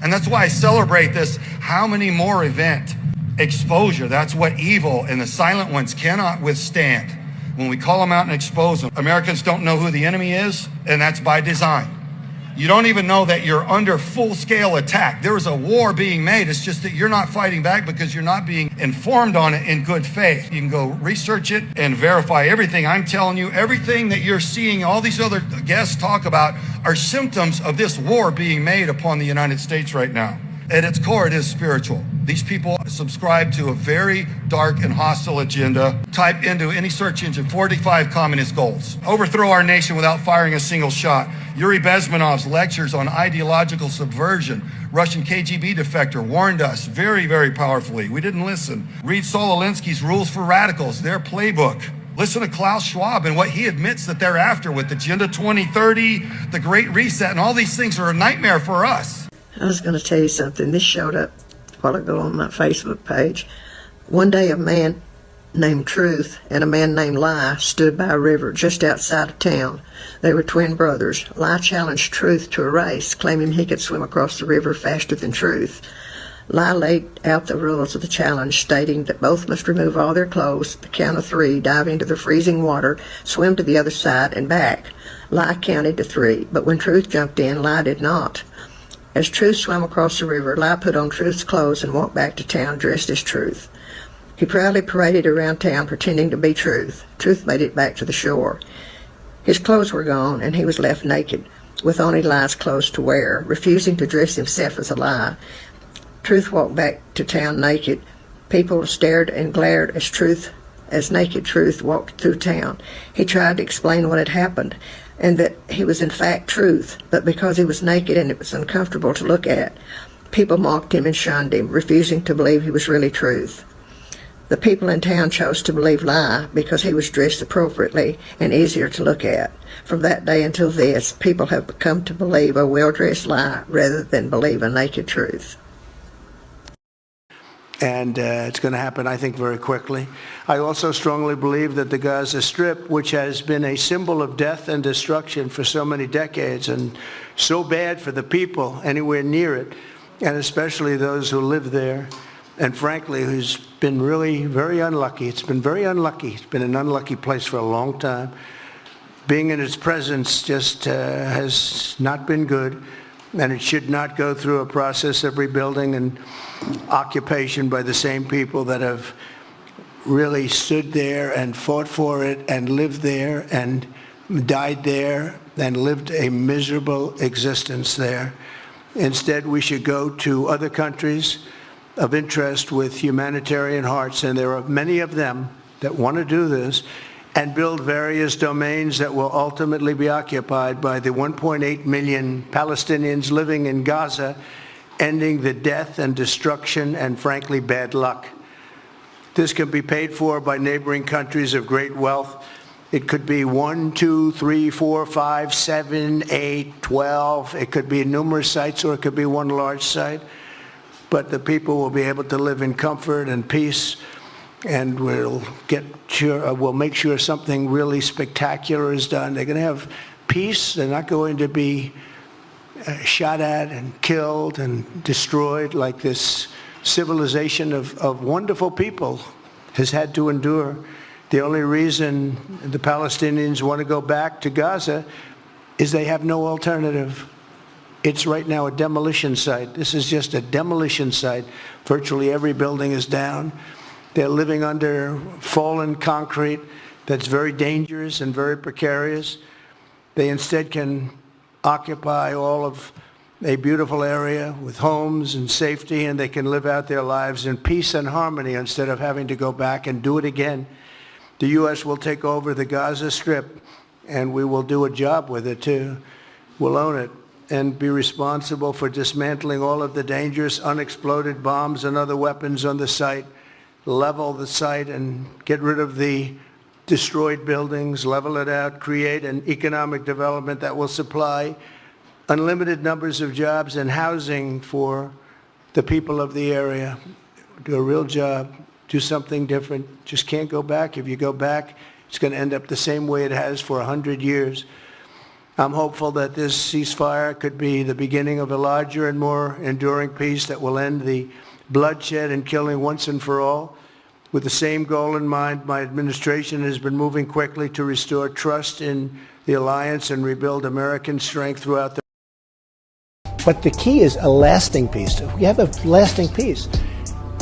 Speaker 14: And that's why I celebrate this how many more event. Exposure, that's what evil and the silent ones cannot withstand. When we call them out and expose them, Americans don't know who the enemy is, and that's by design. You don't even know that you're under full-scale attack. There is a war being made. It's just that you're not fighting back because you're not being informed on it in good faith. You can go research it and verify everything. I'm telling you, everything that you're seeing, all these other guests talk about, are symptoms of this war being made upon the United States right now. At its core, it is spiritual. These people subscribe to a very dark and hostile agenda. Type into any search engine 45 communist goals. Overthrow our nation without firing a single shot. Yuri Bezmenov's lectures on ideological subversion. Russian KGB defector warned us very, very powerfully. We didn't listen. Read Saul Alinsky's Rules for Radicals, their playbook. Listen to Klaus Schwab and what he admits that they're after with Agenda 2030, the Great Reset, and all these things are a nightmare for us.
Speaker 12: I was going to tell you something. This showed up a while ago on my Facebook page. One day a man named Truth and a man named Lie stood by a river just outside of town. They were twin brothers. Lie challenged Truth to a race, claiming he could swim across the river faster than Truth. Lie laid out the rules of the challenge, stating that both must remove all their clothes, the count of 3, dive into the freezing water, swim to the other side and back. Lie counted to 3, but when Truth jumped in, Lie did not. As Truth swam across the river, Lie put on Truth's clothes and walked back to town dressed as Truth. He proudly paraded around town pretending to be Truth. Truth made it back to the shore. His clothes were gone and he was left naked, with only Lie's clothes to wear, refusing to dress himself as a Lie. Truth walked back to town naked. People stared and glared as naked Truth walked through town. He tried to explain what had happened, and that he was in fact Truth, but because he was naked and it was uncomfortable to look at, people mocked him and shunned him, refusing to believe he was really Truth. The people in town chose to believe Lie because he was dressed appropriately and easier to look at. From that day until this, people have come to believe a well-dressed Lie rather than believe a naked Truth.
Speaker 15: And it's going to happen, I think, very quickly. I also strongly believe that the Gaza Strip, which has been a symbol of death and destruction for so many decades and so bad for the people anywhere near it, and especially those who live there, and frankly, who's been really very unlucky. It's been very unlucky. It's been an unlucky place for a long time. Being in its presence just has not been good, and it should not go through a process of rebuilding and occupation by the same people that have really stood there and fought for it and lived there and died there and lived a miserable existence there. Instead, we should go to other countries of interest with humanitarian hearts, and there are many of them that want to do this, and build various domains that will ultimately be occupied by the 1.8 million Palestinians living in Gaza, ending the death and destruction and, frankly, bad luck. This can be paid for by neighboring countries of great wealth. It could be 1, 2, 3, 4, 5, 7, 8, 12. It could be numerous sites, or it could be one large site. But the people will be able to live in comfort and peace, and we'll make sure something really spectacular is done. They're going to have peace. They're not going to be shot at and killed and destroyed like this civilization of wonderful people has had to endure. The only reason the Palestinians want to go back to Gaza is they have no alternative. It's right now a demolition site. This is just a demolition site. Virtually every building is down. They're living under fallen concrete that's very dangerous and very precarious. They instead can occupy all of a beautiful area with homes and safety, and they can live out their lives in peace and harmony instead of having to go back and do it again. The U.S. will take over the Gaza Strip, and we will do a job with it too. We'll own it and be responsible for dismantling all of the dangerous unexploded bombs and other weapons on the site, level the site and get rid of the destroyed buildings, level it out, create an economic development that will supply unlimited numbers of jobs and housing for the people of the area. Do a real job, do something different. Just can't go back. If you go back, it's going to end up the same way it has for 100 years. I'm hopeful that this ceasefire could be the beginning of a larger and more enduring peace that will end the bloodshed and killing once and for all. With the same goal in mind, my administration has been moving quickly to restore trust in the alliance and rebuild American strength throughout the...
Speaker 16: But the key is a lasting peace. If you have a lasting peace,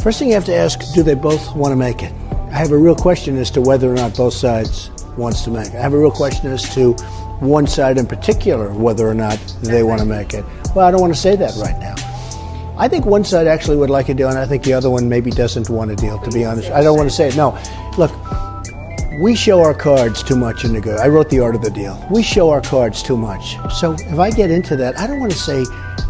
Speaker 16: first thing you have to ask, do they both want to make it? I have a real question as to whether or not both sides wants to make it. I have a real question as to one side in particular, whether or not they want to make it. Well, I don't want to say that right now. I think one side actually would like a deal, and I think the other one maybe doesn't want a deal, to be honest. I don't want to say it. No. Look, we show our cards too much in the go. I wrote The Art of the Deal. We show our cards too much. So if I get into that, I don't want to say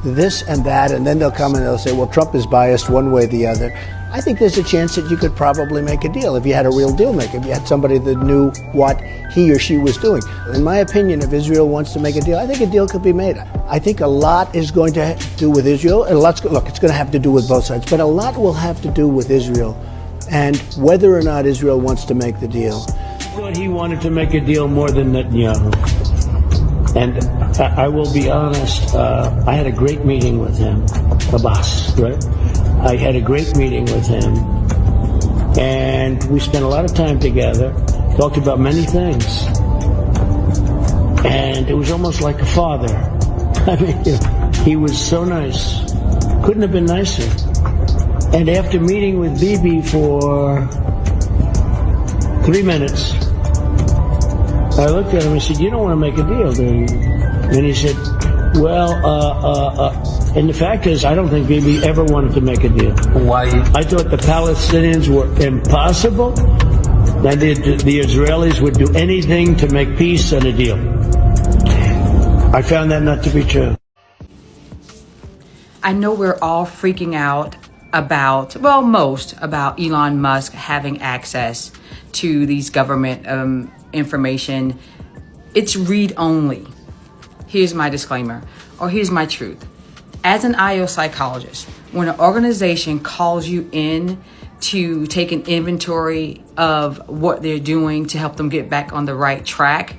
Speaker 16: this and that, and then they'll come and they'll say, well, Trump is biased one way or the other. I think there's a chance that you could probably make a deal if you had a real deal maker, if you had somebody that knew what he or she was doing. In my opinion, if Israel wants to make a deal, I think a deal could be made. I think a lot is going to do with Israel, and look, it's going to have to do with both sides, but a lot will have to do with Israel and whether or not Israel wants to make the deal.
Speaker 17: I thought he wanted to make a deal more than Netanyahu. And I will be honest, I had a great meeting with him, Abbas, right? I had a great meeting with him, and we spent a lot of time together, talked about many things, and it was almost like a father. I mean, he was so nice. Couldn't have been nicer. And after meeting with Bibi for 3 minutes, I looked at him and said, you don't want to make a deal, do you? And he said, well, and the fact is, I don't think Bibi ever wanted to make a deal. Why? I thought the Palestinians were impossible, that the Israelis would do anything to make peace and a deal. I found that not to be true.
Speaker 18: I know we're all freaking out about, well, most about Elon Musk having access to these government information. It's read only. Here's my disclaimer, or here's my truth. As an IO psychologist, when an organization calls you in to take an inventory of what they're doing to help them get back on the right track,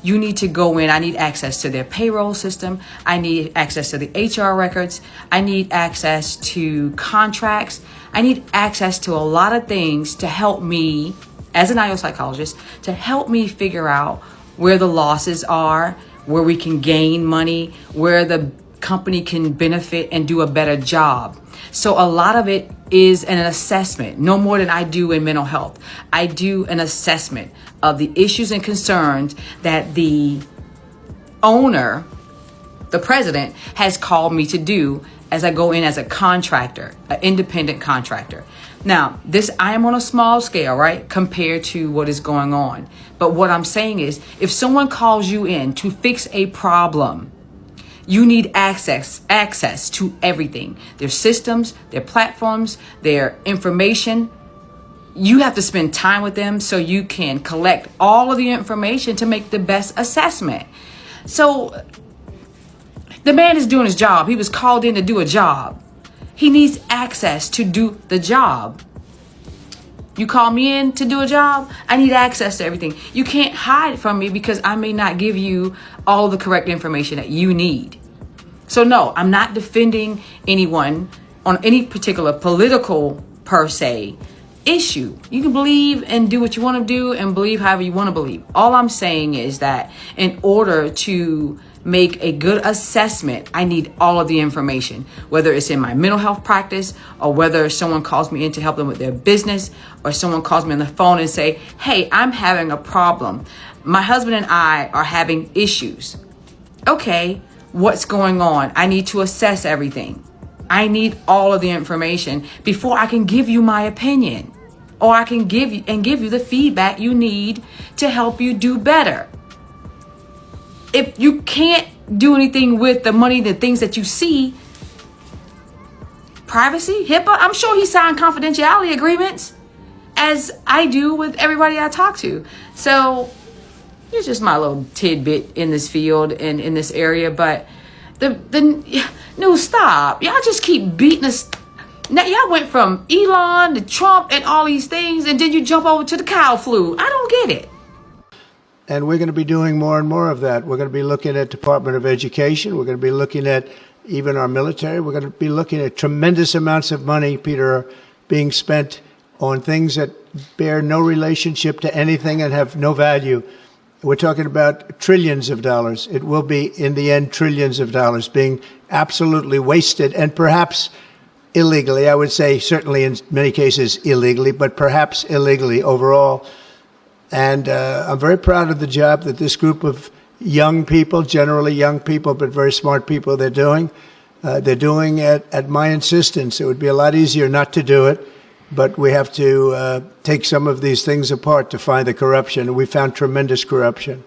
Speaker 18: you need to go in. I need access to their payroll system. I need access to the HR records. I need access to contracts. I need access to a lot of things to help me, as an IO psychologist, to help me figure out where the losses are, where we can gain money, where the company can benefit and do a better job. So a lot of it is an assessment, no more than I do in mental health. I do an assessment of the issues and concerns that the owner, the president, has called me to do as I go in as a contractor, an independent contractor. Now, I am on a small scale, right, compared to what is going on. But what I'm saying is, if someone calls you in to fix a problem, you need access to everything. Their systems, their platforms, their information. You have to spend time with them so you can collect all of the information to make the best assessment. So the man is doing his job. He was called in to do a job. He needs access to do the job. You call me in to do a job, I need access to everything. You can't hide from me because I may not give you all the correct information that you need. So no, I'm not defending anyone on any particular political per se issue. You can believe and do what you want to do and believe however you want to believe. All I'm saying is that in order to make a good assessment, I need all of the information, whether it's in my mental health practice or whether someone calls me in to help them with their business or someone calls me on the phone and say, hey, I'm having a problem. My husband and I are having issues. Okay, what's going on? I need to assess everything. I need all of the information before I can give you my opinion, or I can give you the feedback you need to help you do better. If you can't do anything with the money, the things that you see, privacy, HIPAA, I'm sure he signed confidentiality agreements, as I do with everybody I talk to. So it's just my little tidbit in this field and in this area. But no, stop. Y'all just keep beating us. Now y'all went from Elon to Trump and all these things, and then you jump over to the cow flu. I don't get it.
Speaker 16: And we're going to be doing more and more of that. We're going to be looking at Department of Education. We're going to be looking at even our military. We're going to be looking at tremendous amounts of money, Peter, being spent on things that bear no relationship to anything and have no value. We're talking about trillions of dollars. It will be, in the end, trillions of dollars being absolutely wasted, and perhaps illegally. I would say certainly in many cases illegally, but perhaps illegally overall. And I'm very proud of the job that this group of young people, generally young people, but very smart people, they're doing. They're doing it at my insistence. It would be a lot easier not to do it, but we have to take some of these things apart to find the corruption. And we found tremendous corruption.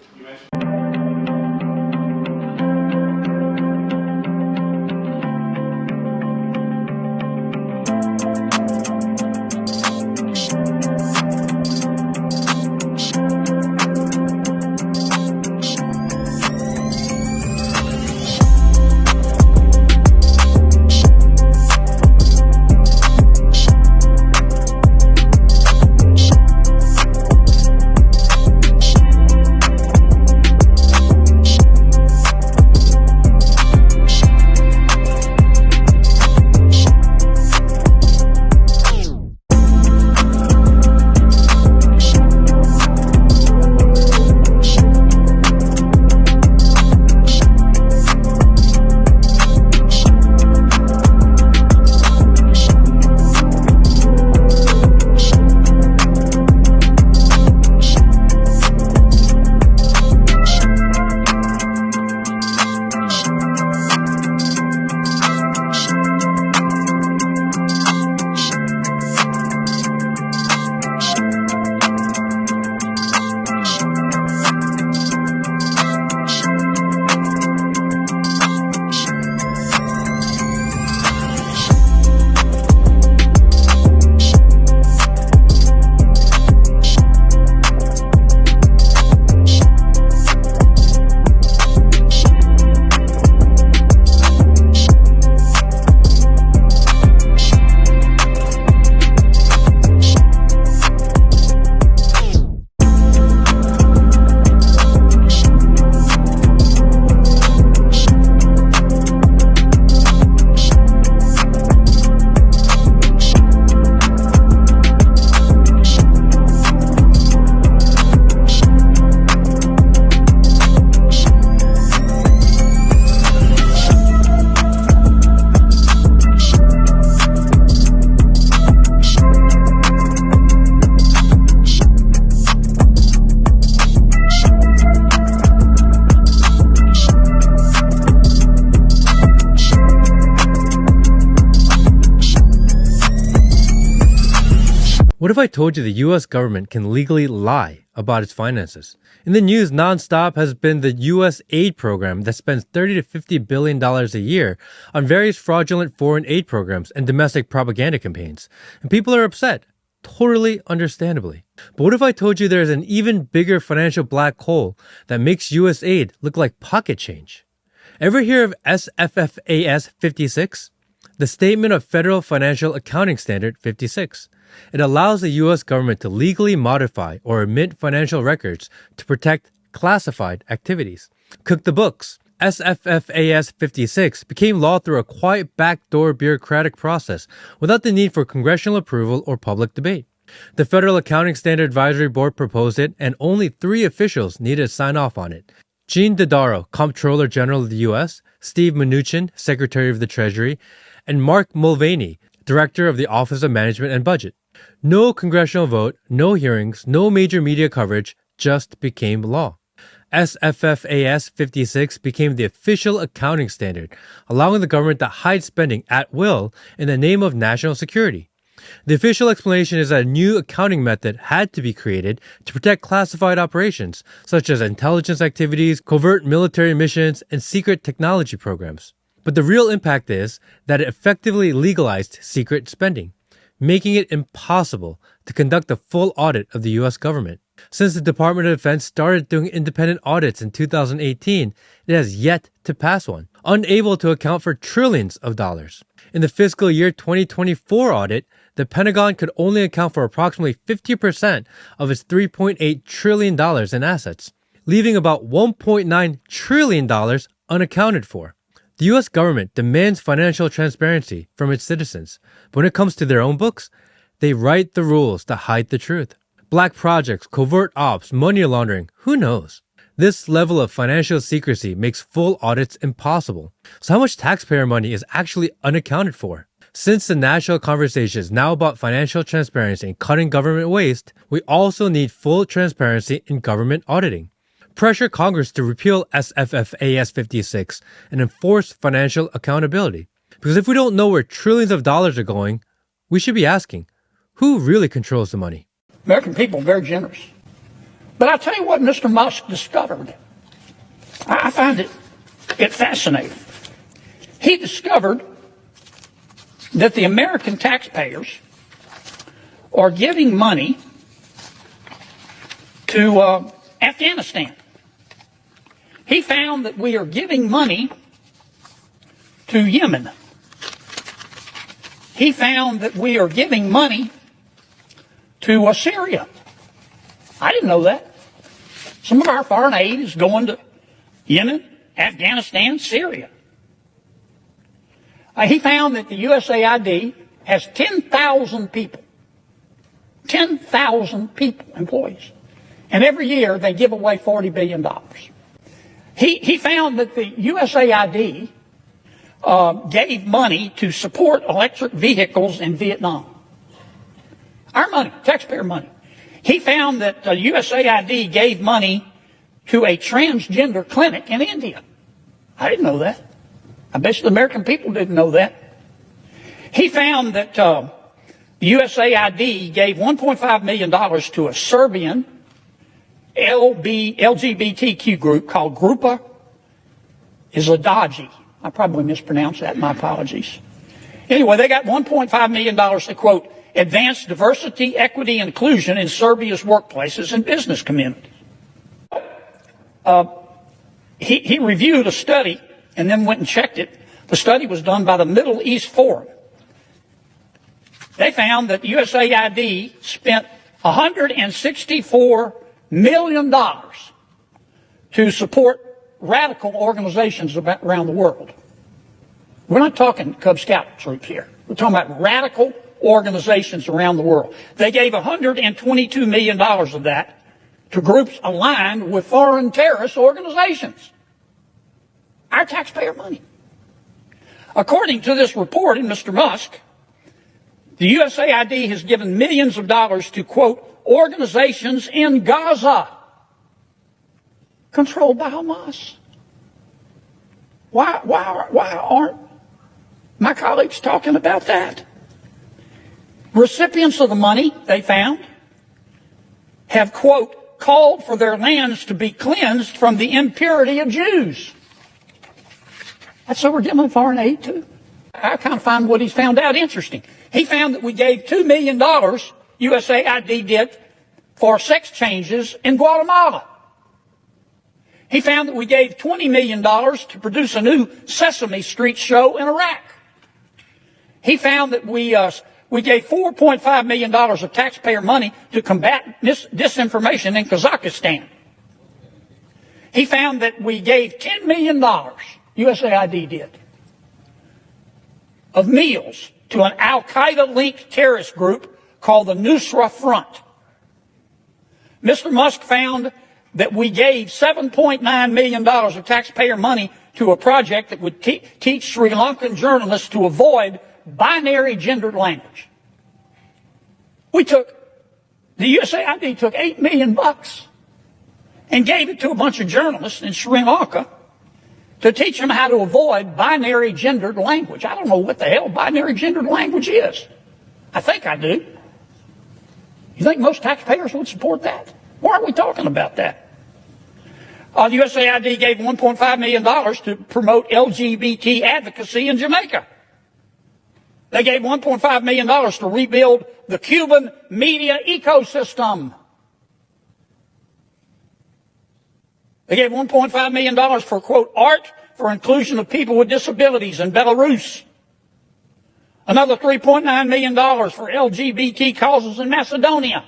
Speaker 19: What if I told you the U.S. government can legally lie about its finances? In the news nonstop has been the U.S. aid program that spends $30 to $50 billion a year on various fraudulent foreign aid programs and domestic propaganda campaigns. And people are upset, totally understandably. But what if I told you there's an even bigger financial black hole that makes U.S. aid look like pocket change? Ever hear of SFFAS 56? The Statement of Federal Financial Accounting Standard 56. It allows the U.S. government to legally modify or omit financial records to protect classified activities. Cook the books. SFFAS 56 became law through a quiet backdoor bureaucratic process without the need for congressional approval or public debate. The Federal Accounting Standard Advisory Board proposed it, and only 3 officials needed to sign off on it. Gene Dodaro, Comptroller General of the U.S., Steve Mnuchin, Secretary of the Treasury, and Mark Mulvaney, Director of the Office of Management and Budget. No congressional vote, no hearings, no major media coverage, just became law. SFFAS 56 became the official accounting standard, allowing the government to hide spending at will in the name of national security. The official explanation is that a new accounting method had to be created to protect classified operations, such as intelligence activities, covert military missions, and secret technology programs. But the real impact is that it effectively legalized secret spending, making it impossible to conduct a full audit of the U.S. government. Since the Department of Defense started doing independent audits in 2018, it has yet to pass one, unable to account for trillions of dollars. In the fiscal year 2024 audit, the Pentagon could only account for approximately 50% of its $3.8 trillion in assets, leaving about $1.9 trillion unaccounted for. The U.S. government demands financial transparency from its citizens, but when it comes to their own books, they write the rules to hide the truth. Black projects, covert ops, money laundering, who knows? This level of financial secrecy makes full audits impossible. So how much taxpayer money is actually unaccounted for? Since the national conversation is now about financial transparency and cutting government waste, we also need full transparency in government auditing. Pressure Congress to repeal SFFAS 56 and enforce financial accountability. Because if we don't know where trillions of dollars are going, we should be asking, who really controls the money?
Speaker 20: American people are very generous. But I'll tell you what Mr. Musk discovered. I find it fascinating. He discovered that the American taxpayers are giving money to Afghanistan. He found that we are giving money to Yemen. He found that we are giving money to Syria. I didn't know that. Some of our foreign aid is going to Yemen, Afghanistan, Syria. He found that the USAID has 10,000 people. 10,000 people, employees. And every year they give away $40 billion. He found that the USAID gave money to support electric vehicles in Vietnam. Our money, taxpayer money. He found that USAID gave money to a transgender clinic in India. I didn't know that. I bet you the American people didn't know that. He found that the USAID gave $1.5 million to a Serbian LGBTQ group called Grupa Izladaji. I probably mispronounced that. My apologies. Anyway, they got $1.5 million to, quote, advance diversity, equity, and inclusion in Serbia's workplaces and business communities. He reviewed a study and then went and checked it. The study was done by the Middle East Forum. They found that USAID spent $164 million to support radical organizations around the world. We're not talking Cub Scout troops here. We're talking about radical organizations around the world. They gave $122 million of that to groups aligned with foreign terrorist organizations. Our taxpayer money. According to this report in Mr. Musk, the USAID has given millions of dollars to, quote, organizations in Gaza controlled by Hamas. Why aren't my colleagues talking about that? Recipients of the money, they found, have, quote, called for their lands to be cleansed from the impurity of Jews. That's what we're giving foreign aid to. I kind of find what he's found out interesting. He found that we gave $2 million, USAID did, for sex changes in Guatemala. He found that we gave $20 million to produce a new Sesame Street show in Iraq. He found that we gave $4.5 million of taxpayer money to combat disinformation in Kazakhstan. He found that we gave $10 million, USAID did, of meals to an al-Qaeda-linked terrorist group called the Nusra Front. Mr. Musk found that we gave $7.9 million of taxpayer money to a project that would teach Sri Lankan journalists to avoid binary gendered language. The USAID took $8 million and gave it to a bunch of journalists in Sri Lanka to teach them how to avoid binary gendered language. I don't know what the hell binary gendered language is. I think I do. You think most taxpayers would support that? Why aren't we talking about that? The USAID gave $1.5 million to promote LGBT advocacy in Jamaica. They gave $1.5 million to rebuild the Cuban media ecosystem. They gave $1.5 million for, quote, art for inclusion of people with disabilities in Belarus. Another $3.9 million for LGBT causes in Macedonia.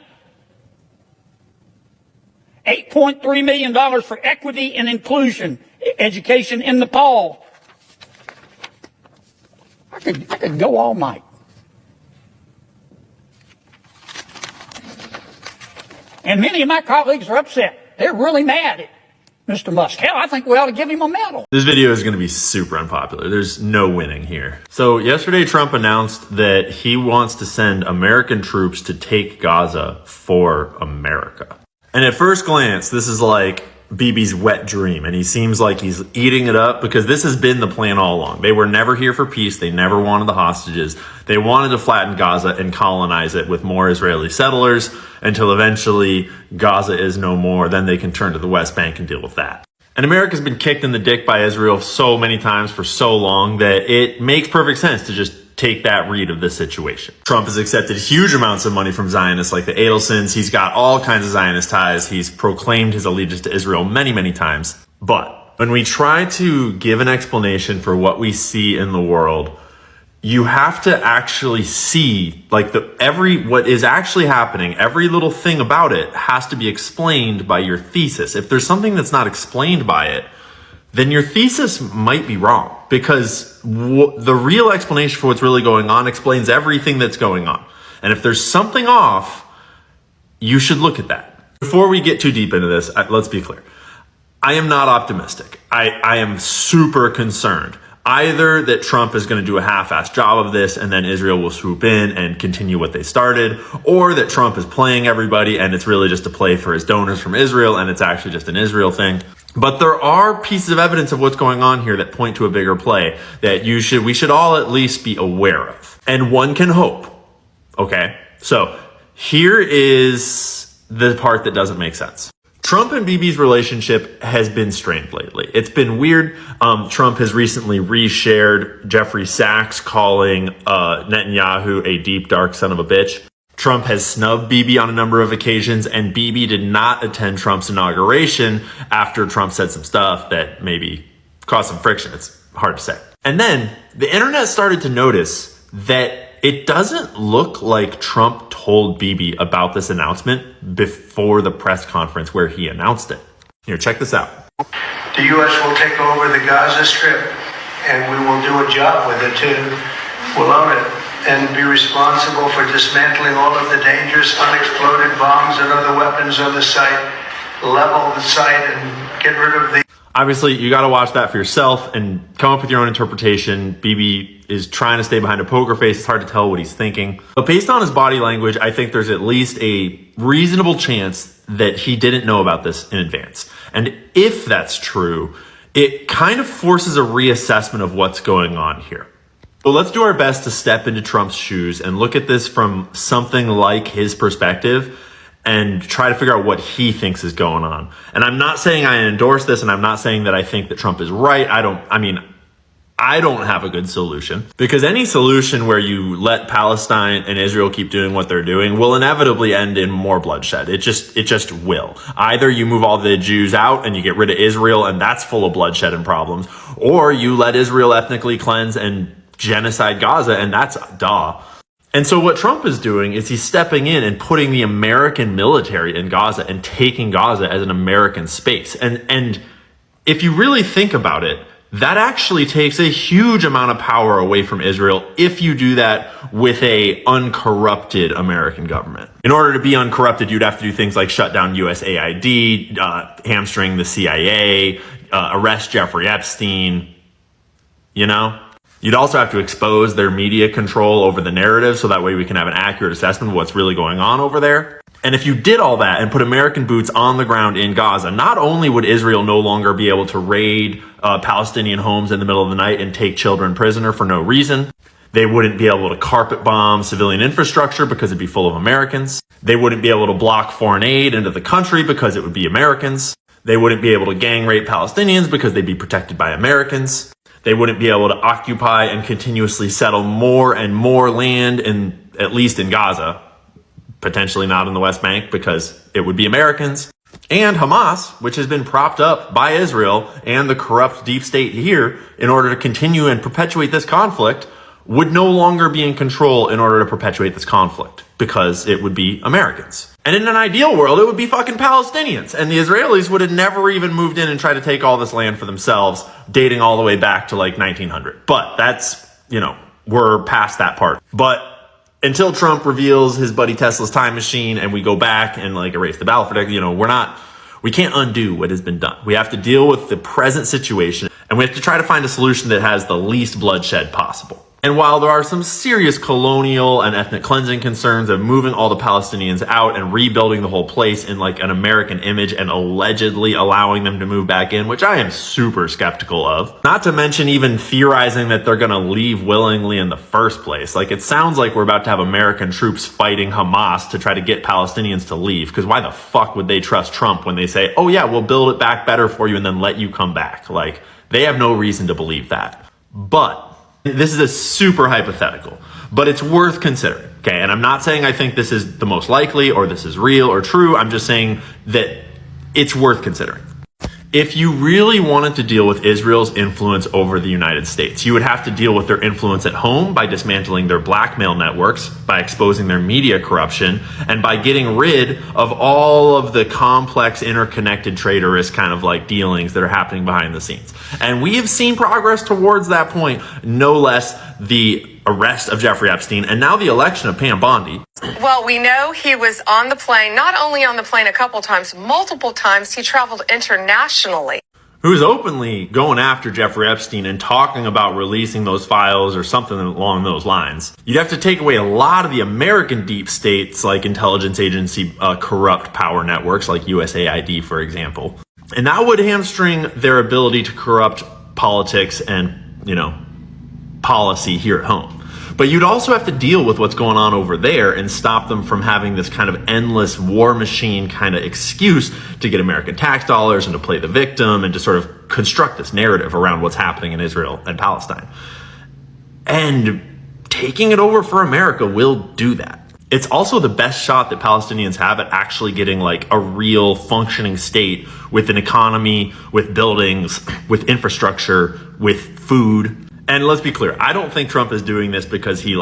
Speaker 20: $8.3 million for equity and inclusion education in Nepal. I could go all night. And many of my colleagues are upset. They're really mad at Mr. Musk. Hell, I think we ought to give him a medal.
Speaker 8: This video is going to be super unpopular. There's no winning here. So yesterday, Trump announced that he wants to send American troops to take Gaza for America. And at first glance, this is like Bibi's wet dream, and he seems like he's eating it up because this has been the plan all along. They were never here for peace. They never wanted the hostages. They wanted to flatten Gaza and colonize it with more Israeli settlers until eventually Gaza is no more. Then they can turn to the West Bank and deal with that. And America's been kicked in the dick by Israel so many times for so long that it makes perfect sense to just take that read of this situation. Trump has accepted huge amounts of money from Zionists like the Adelsons. He's got all kinds of Zionist ties. He's proclaimed his allegiance to Israel many, many times. But when we try to give an explanation for what we see in the world, you have to actually see like what is actually happening. Every little thing about it has to be explained by your thesis. If there's something that's not explained by it, then your thesis might be wrong, because the real explanation for what's really going on explains everything that's going on. And if there's something off, you should look at that. Before we get too deep into this, let's be clear. I am not optimistic. I am super concerned. Either that Trump is going to do a half-assed job of this and then Israel will swoop in and continue what they started, or that Trump is playing everybody and it's really just a play for his donors from Israel and it's actually just an Israel thing. But there are pieces of evidence of what's going on here that point to a bigger play that we should all at least be aware of. And one can hope. Okay, so here is the part that doesn't make sense. Trump and Bibi's relationship has been strained lately. It's been weird. Trump has recently reshared Jeffrey Sachs calling Netanyahu a deep, dark son of a bitch. Trump has snubbed Bibi on a number of occasions, and Bibi did not attend Trump's inauguration after Trump said some stuff that maybe caused some friction. It's hard to say. And then the internet started to notice that it doesn't look like Trump told Bibi about this announcement before the press conference where he announced it. Here, check this out.
Speaker 15: The U.S. will take over the Gaza Strip, and we will do a job with it too. We'll own it and be responsible for dismantling all of the dangerous unexploded bombs and other weapons on the site, level the site, and get rid of the...
Speaker 8: Obviously, you got to watch that for yourself and come up with your own interpretation. Bibi is trying to stay behind a poker face. It's hard to tell what he's thinking. But based on his body language, I think there's at least a reasonable chance that he didn't know about this in advance. And if that's true, it kind of forces a reassessment of what's going on here. So let's do our best to step into Trump's shoes and look at this from something like his perspective and try to figure out what he thinks is going on. And I'm not saying I endorse this, and I'm not saying that I think that Trump is right. I don't have a good solution, because any solution where you let Palestine and Israel keep doing what they're doing will inevitably end in more bloodshed. It just will. Either you move all the Jews out and you get rid of Israel, and that's full of bloodshed and problems, or you let Israel ethnically cleanse and genocide Gaza, and that's duh. And so what Trump is doing is he's stepping in and putting the American military in Gaza and taking Gaza as an American space. And if you really think about it, that actually takes a huge amount of power away from Israel if you do that with a uncorrupted American government. In order to be uncorrupted, you'd have to do things like shut down USAID, hamstring the CIA, arrest Jeffrey Epstein, you know? You'd also have to expose their media control over the narrative so that way we can have an accurate assessment of what's really going on over there. And if you did all that and put American boots on the ground in Gaza, not only would Israel no longer be able to raid Palestinian homes in the middle of the night and take children prisoner for no reason, they wouldn't be able to carpet bomb civilian infrastructure because it'd be full of Americans. They wouldn't be able to block foreign aid into the country because it would be Americans. They wouldn't be able to gang rape Palestinians because they'd be protected by Americans. They wouldn't be able to occupy and continuously settle more and more land, at least in Gaza, potentially not in the West Bank because it would be Americans. And Hamas, which has been propped up by Israel and the corrupt deep state here in order to continue and perpetuate this conflict, would no longer be in control in order to perpetuate this conflict because it would be Americans. And in an ideal world, it would be fucking Palestinians. And the Israelis would have never even moved in and tried to take all this land for themselves, dating all the way back to like 1900. But that's, we're past that part. But until Trump reveals his buddy Tesla's time machine and we go back and like erase the ballot for we can't undo what has been done. We have to deal with the present situation, and we have to try to find a solution that has the least bloodshed possible. And while there are some serious colonial and ethnic cleansing concerns of moving all the Palestinians out and rebuilding the whole place in like an American image and allegedly allowing them to move back in, which I am super skeptical of, not to mention even theorizing that they're going to leave willingly in the first place. Like, it sounds like we're about to have American troops fighting Hamas to try to get Palestinians to leave, because why the fuck would they trust Trump when they say, oh yeah, we'll build it back better for you and then let you come back? Like, they have no reason to believe that. But this is a super hypothetical, but it's worth considering, okay? And I'm not saying I think this is the most likely or this is real or true. I'm just saying that it's worth considering. If you really wanted to deal with Israel's influence over the United States, you would have to deal with their influence at home by dismantling their blackmail networks, by exposing their media corruption, and by getting rid of all of the complex, interconnected traitorous kind of like dealings that are happening behind the scenes. And we have seen progress towards that point, no less the arrest of Jeffrey Epstein and now the election of Pam Bondi.
Speaker 1: Well, we know he was on the plane, not only on the plane a couple times, multiple times. He traveled internationally.
Speaker 8: Who's openly going after Jeffrey Epstein and talking about releasing those files or something along those lines. You'd have to take away a lot of the American deep states, like intelligence agency corrupt power networks like USAID, for example. And that would hamstring their ability to corrupt politics and, policy here at home. But you'd also have to deal with what's going on over there and stop them from having this kind of endless war machine kind of excuse to get American tax dollars and to play the victim and to sort of construct this narrative around what's happening in Israel and Palestine. And taking it over for America will do that. It's also the best shot that Palestinians have at actually getting like a real functioning state with an economy, with buildings, with infrastructure, with food. And let's be clear, I don't think Trump is doing this because he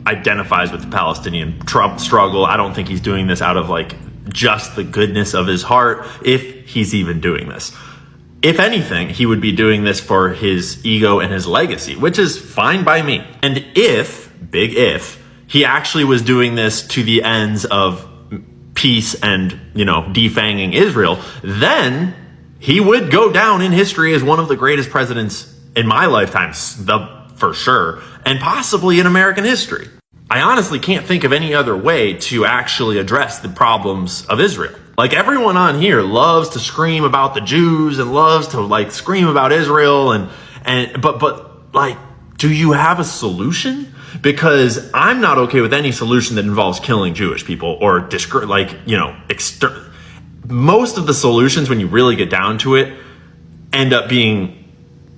Speaker 8: identifies with the Palestinian struggle. I don't think he's doing this out of just the goodness of his heart, if he's even doing this. If anything, he would be doing this for his ego and his legacy, which is fine by me. And if, big if, he actually was doing this to the ends of peace and, defanging Israel, then he would go down in history as one of the greatest presidents in my lifetime, for sure, and possibly in American history. I honestly can't think of any other way to actually address the problems of Israel. Everyone on here loves to scream about the Jews and loves to scream about Israel but to do you have a solution? Because I'm not okay with any solution that involves killing Jewish people or most of the solutions, when you really get down to it, end up being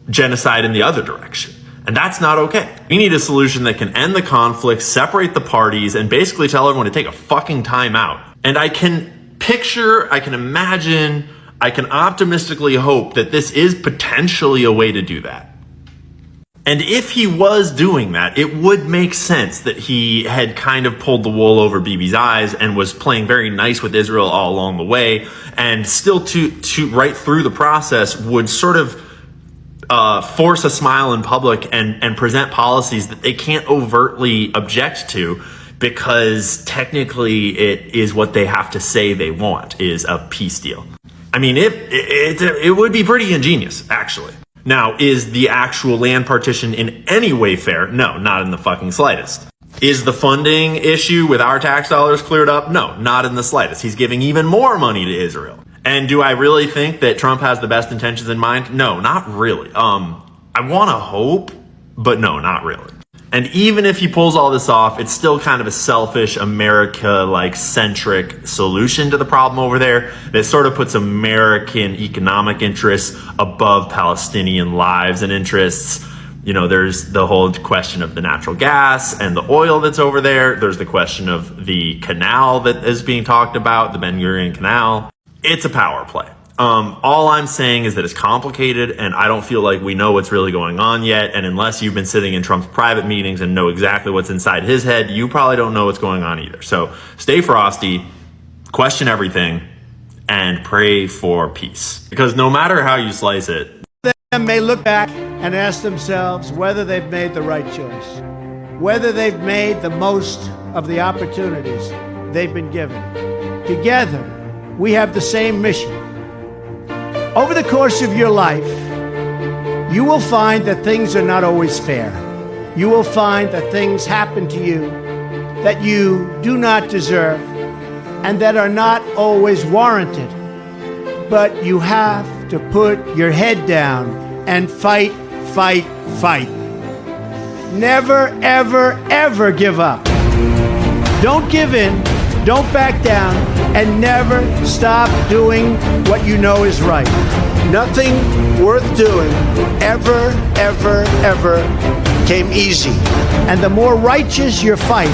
Speaker 8: genocide in the other direction. And that's not okay. We need a solution that can end the conflict, separate the parties, and basically tell everyone to take a fucking time out. And I can picture, I can imagine, I can optimistically hope that this is potentially a way to do that. And if he was doing that, it would make sense that he had kind of pulled the wool over Bibi's eyes and was playing very nice with Israel all along the way, and still to right through the process would sort of force a smile in public and present policies that they can't overtly object to, because technically it is what they have to say they want, is a peace deal. I mean, it would be pretty ingenious, actually. Now, is the actual land partition in any way fair? No, not in the fucking slightest. Is the funding issue with our tax dollars cleared up? No, not in the slightest. He's giving even more money to Israel. And do I really think that Trump has the best intentions in mind? No, not really. I want to hope, but no, not really. And even if he pulls all this off, it's still kind of a selfish, America-like centric solution to the problem over there that sort of puts American economic interests above Palestinian lives and interests. You know, there's the whole question of the natural gas and the oil that's over there. There's the question of the canal that is being talked about, the Ben Gurion Canal. It's a power play. All I'm saying is that it's complicated, and I don't feel like we know what's really going on yet. And unless you've been sitting in Trump's private meetings and know exactly what's inside his head, you probably don't know what's going on either. So stay frosty, question everything, and pray for peace. Because no matter how you slice it,
Speaker 16: They may look back and ask themselves whether they've made the right choice, whether they've made the most of the opportunities they've been given. Together, we have the same mission. Over the course of your life, you will find that things are not always fair. You will find that things happen to you that you do not deserve and that are not always warranted. But you have to put your head down and fight, fight, fight. Never, ever, ever give up. Don't give in, don't back down, and never stop doing what you know is right. Nothing worth doing ever, ever, ever came easy. And the more righteous your fight,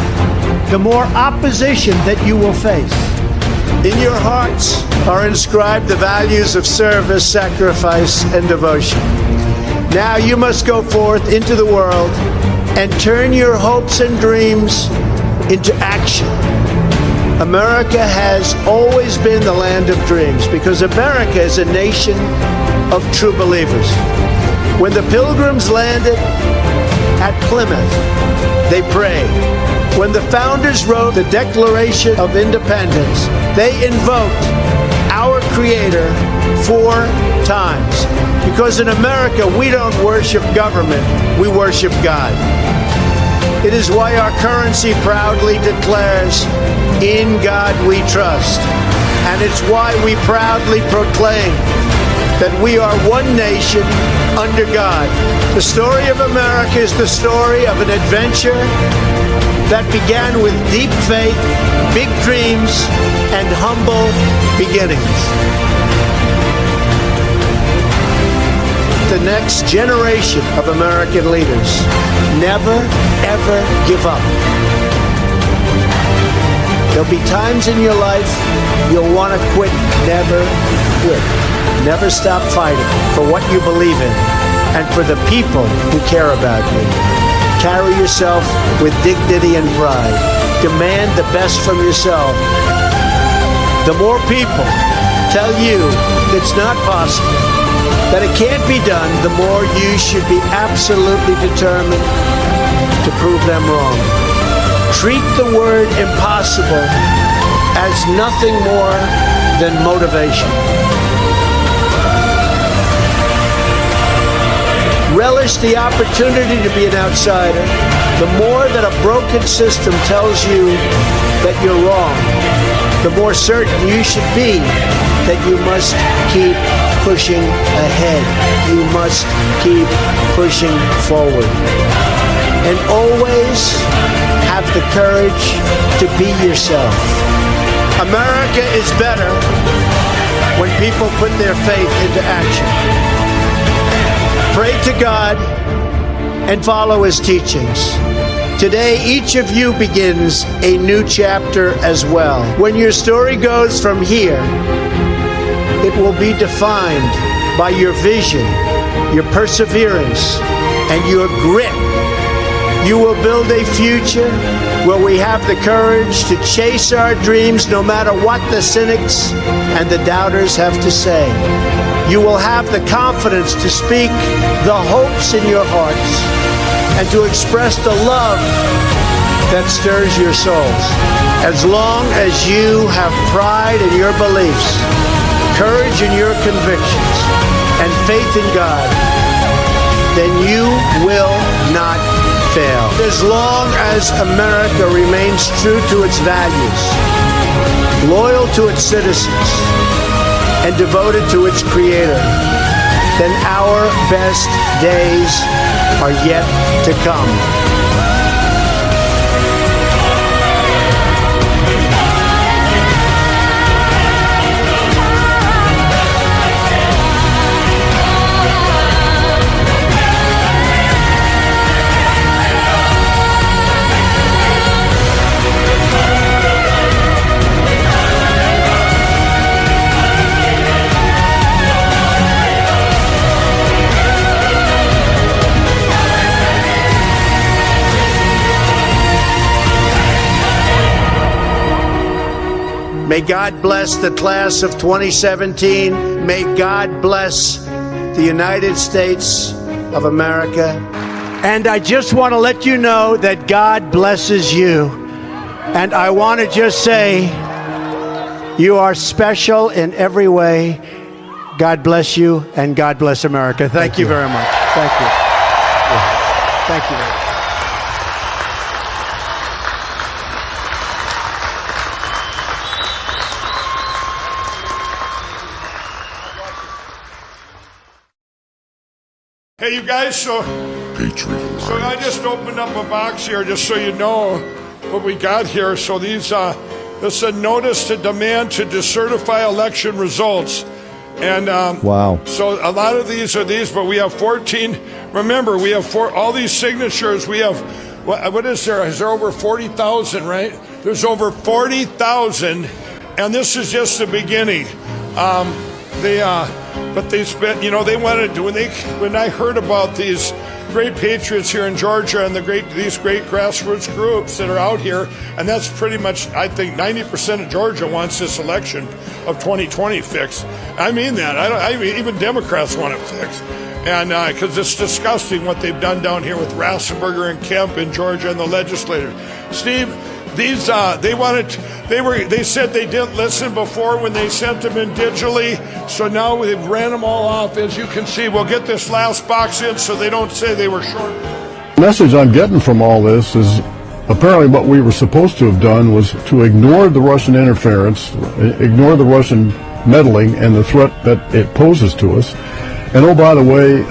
Speaker 16: the more opposition that you will face. In your hearts are inscribed the values of service, sacrifice, and devotion. Now you must go forth into the world and turn your hopes and dreams into action. America has always been the land of dreams because America is a nation of true believers. When the Pilgrims landed at Plymouth, they prayed. When the founders wrote the Declaration of Independence, they invoked our Creator 4 times. Because in America, we don't worship government, we worship God. It is why our currency proudly declares, "In God we trust." And it's why we proudly proclaim that we are one nation under God. The story of America is the story of an adventure that began with deep faith, big dreams, and humble beginnings. The next generation of American leaders never, ever give up. There'll be times in your life you'll want to quit. Never quit. Never stop fighting for what you believe in and for the people who care about you. Carry yourself with dignity and pride. Demand the best from yourself. The more people tell you it's not possible, that it can't be done, the more you should be absolutely determined to prove them wrong. Treat the word impossible as nothing more than motivation. Relish the opportunity to be an outsider. The more that a broken system tells you that you're wrong, the more certain you should be that you must keep pushing ahead. You must keep pushing forward. and always have the courage to be yourself. America is better when people put their faith into action. Pray to God and follow His teachings. Today, each of you begins a new chapter as well. When your story goes from here, it will be defined by your vision, your perseverance, and your grit. You will build a future where we have the courage to chase our dreams no matter what the cynics and the doubters have to say. You will have the confidence to speak the hopes in your hearts and to express the love that stirs your souls. As long as you have pride in your beliefs, courage in your convictions, and faith in God, then you will not fail. As long as America remains true to its values, loyal to its citizens, and devoted to its Creator, then our best days are yet to come. May God bless the class of 2017. May God bless the United States of America. And I just want to let you know that God blesses you. And I want to just say, you are special in every way. God bless you, and God bless America. Thank you very much. Thank you. Thank you very much.
Speaker 2: Hey, you guys, so I just opened up a box here just so you know what we got here. So this is a notice to demand to decertify election results. And
Speaker 21: wow.
Speaker 2: So a lot of these are these, but we have 14. Remember, we have all these signatures. We have, what is there? Is there over 40,000, right? There's over 40,000, and this is just the beginning. But they spent, they wanted to, when I heard about these great patriots here in Georgia and these great grassroots groups that are out here, and that's pretty much, I think 90% of Georgia wants this election of 2020 fixed. I mean that. I mean, even Democrats want it fixed. And because it's disgusting what they've done down here with Rassenberger and Kemp in Georgia and the legislators. Steve, these they said they didn't listen before when they sent them in digitally, so now they've ran them all off. As you can see, we'll get this last box in so they don't say they were short.
Speaker 22: The message I'm getting from all this is apparently what we were supposed to have done was to ignore the Russian interference, ignore the Russian meddling and the threat that it poses to us. And oh, by the way,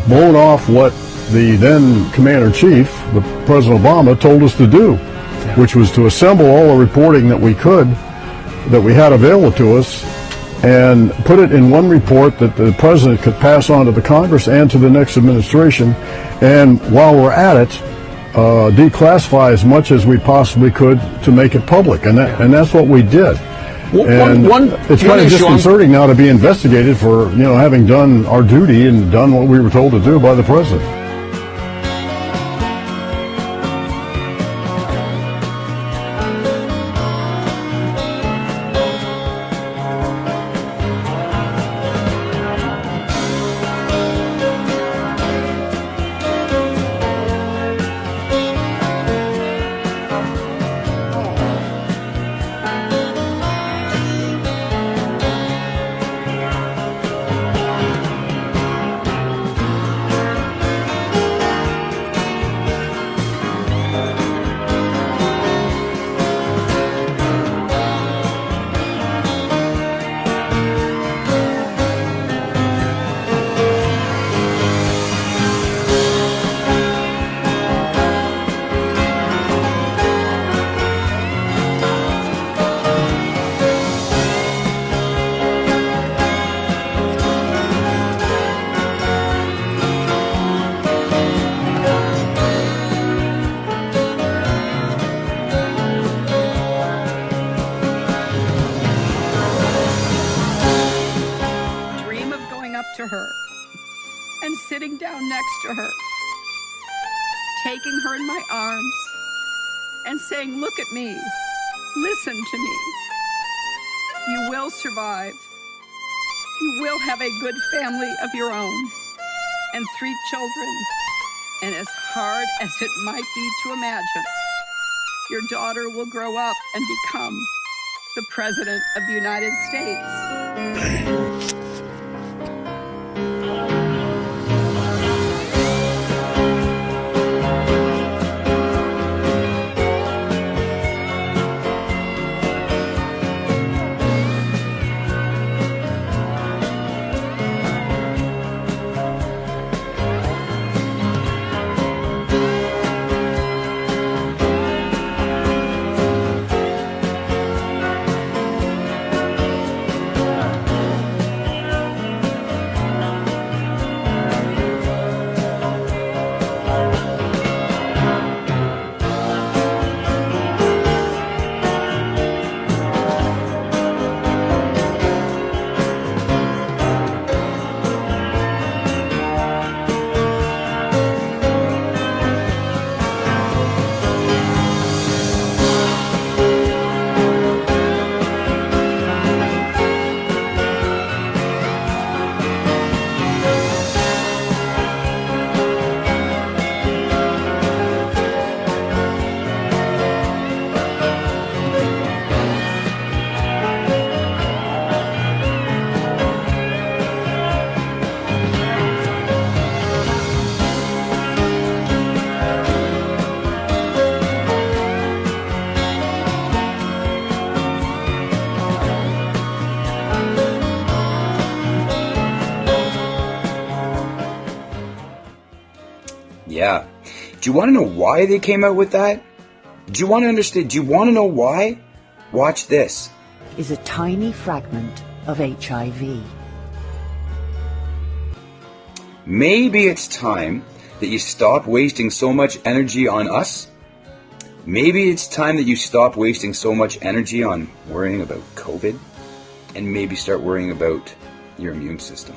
Speaker 22: blown off what the then Commander-in-Chief, the President Obama, told us to do, which was to assemble all the reporting that we had available to us and put it in one report that the President could pass on to the Congress and to the next administration. And while we're at it, declassify as much as we possibly could to make it public. And that's what we did. It's kind of disconcerting now to be investigated for, having done our duty and done what we were told to do by the President.
Speaker 4: taking her in my arms and saying, "Look at me, listen to me. You will survive. You will have a good family of your own and 3 children. And as hard as it might be to imagine, your daughter will grow up and become the President of the United States."
Speaker 5: Yeah. Do you want to know why they came out with that? Do you want to understand? Do you want to know why? Watch this.
Speaker 21: Is a tiny fragment of HIV.
Speaker 5: Maybe it's time that you stop wasting so much energy on us. Maybe it's time that you stop wasting so much energy on worrying about COVID and maybe start worrying about your immune system.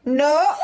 Speaker 6: No.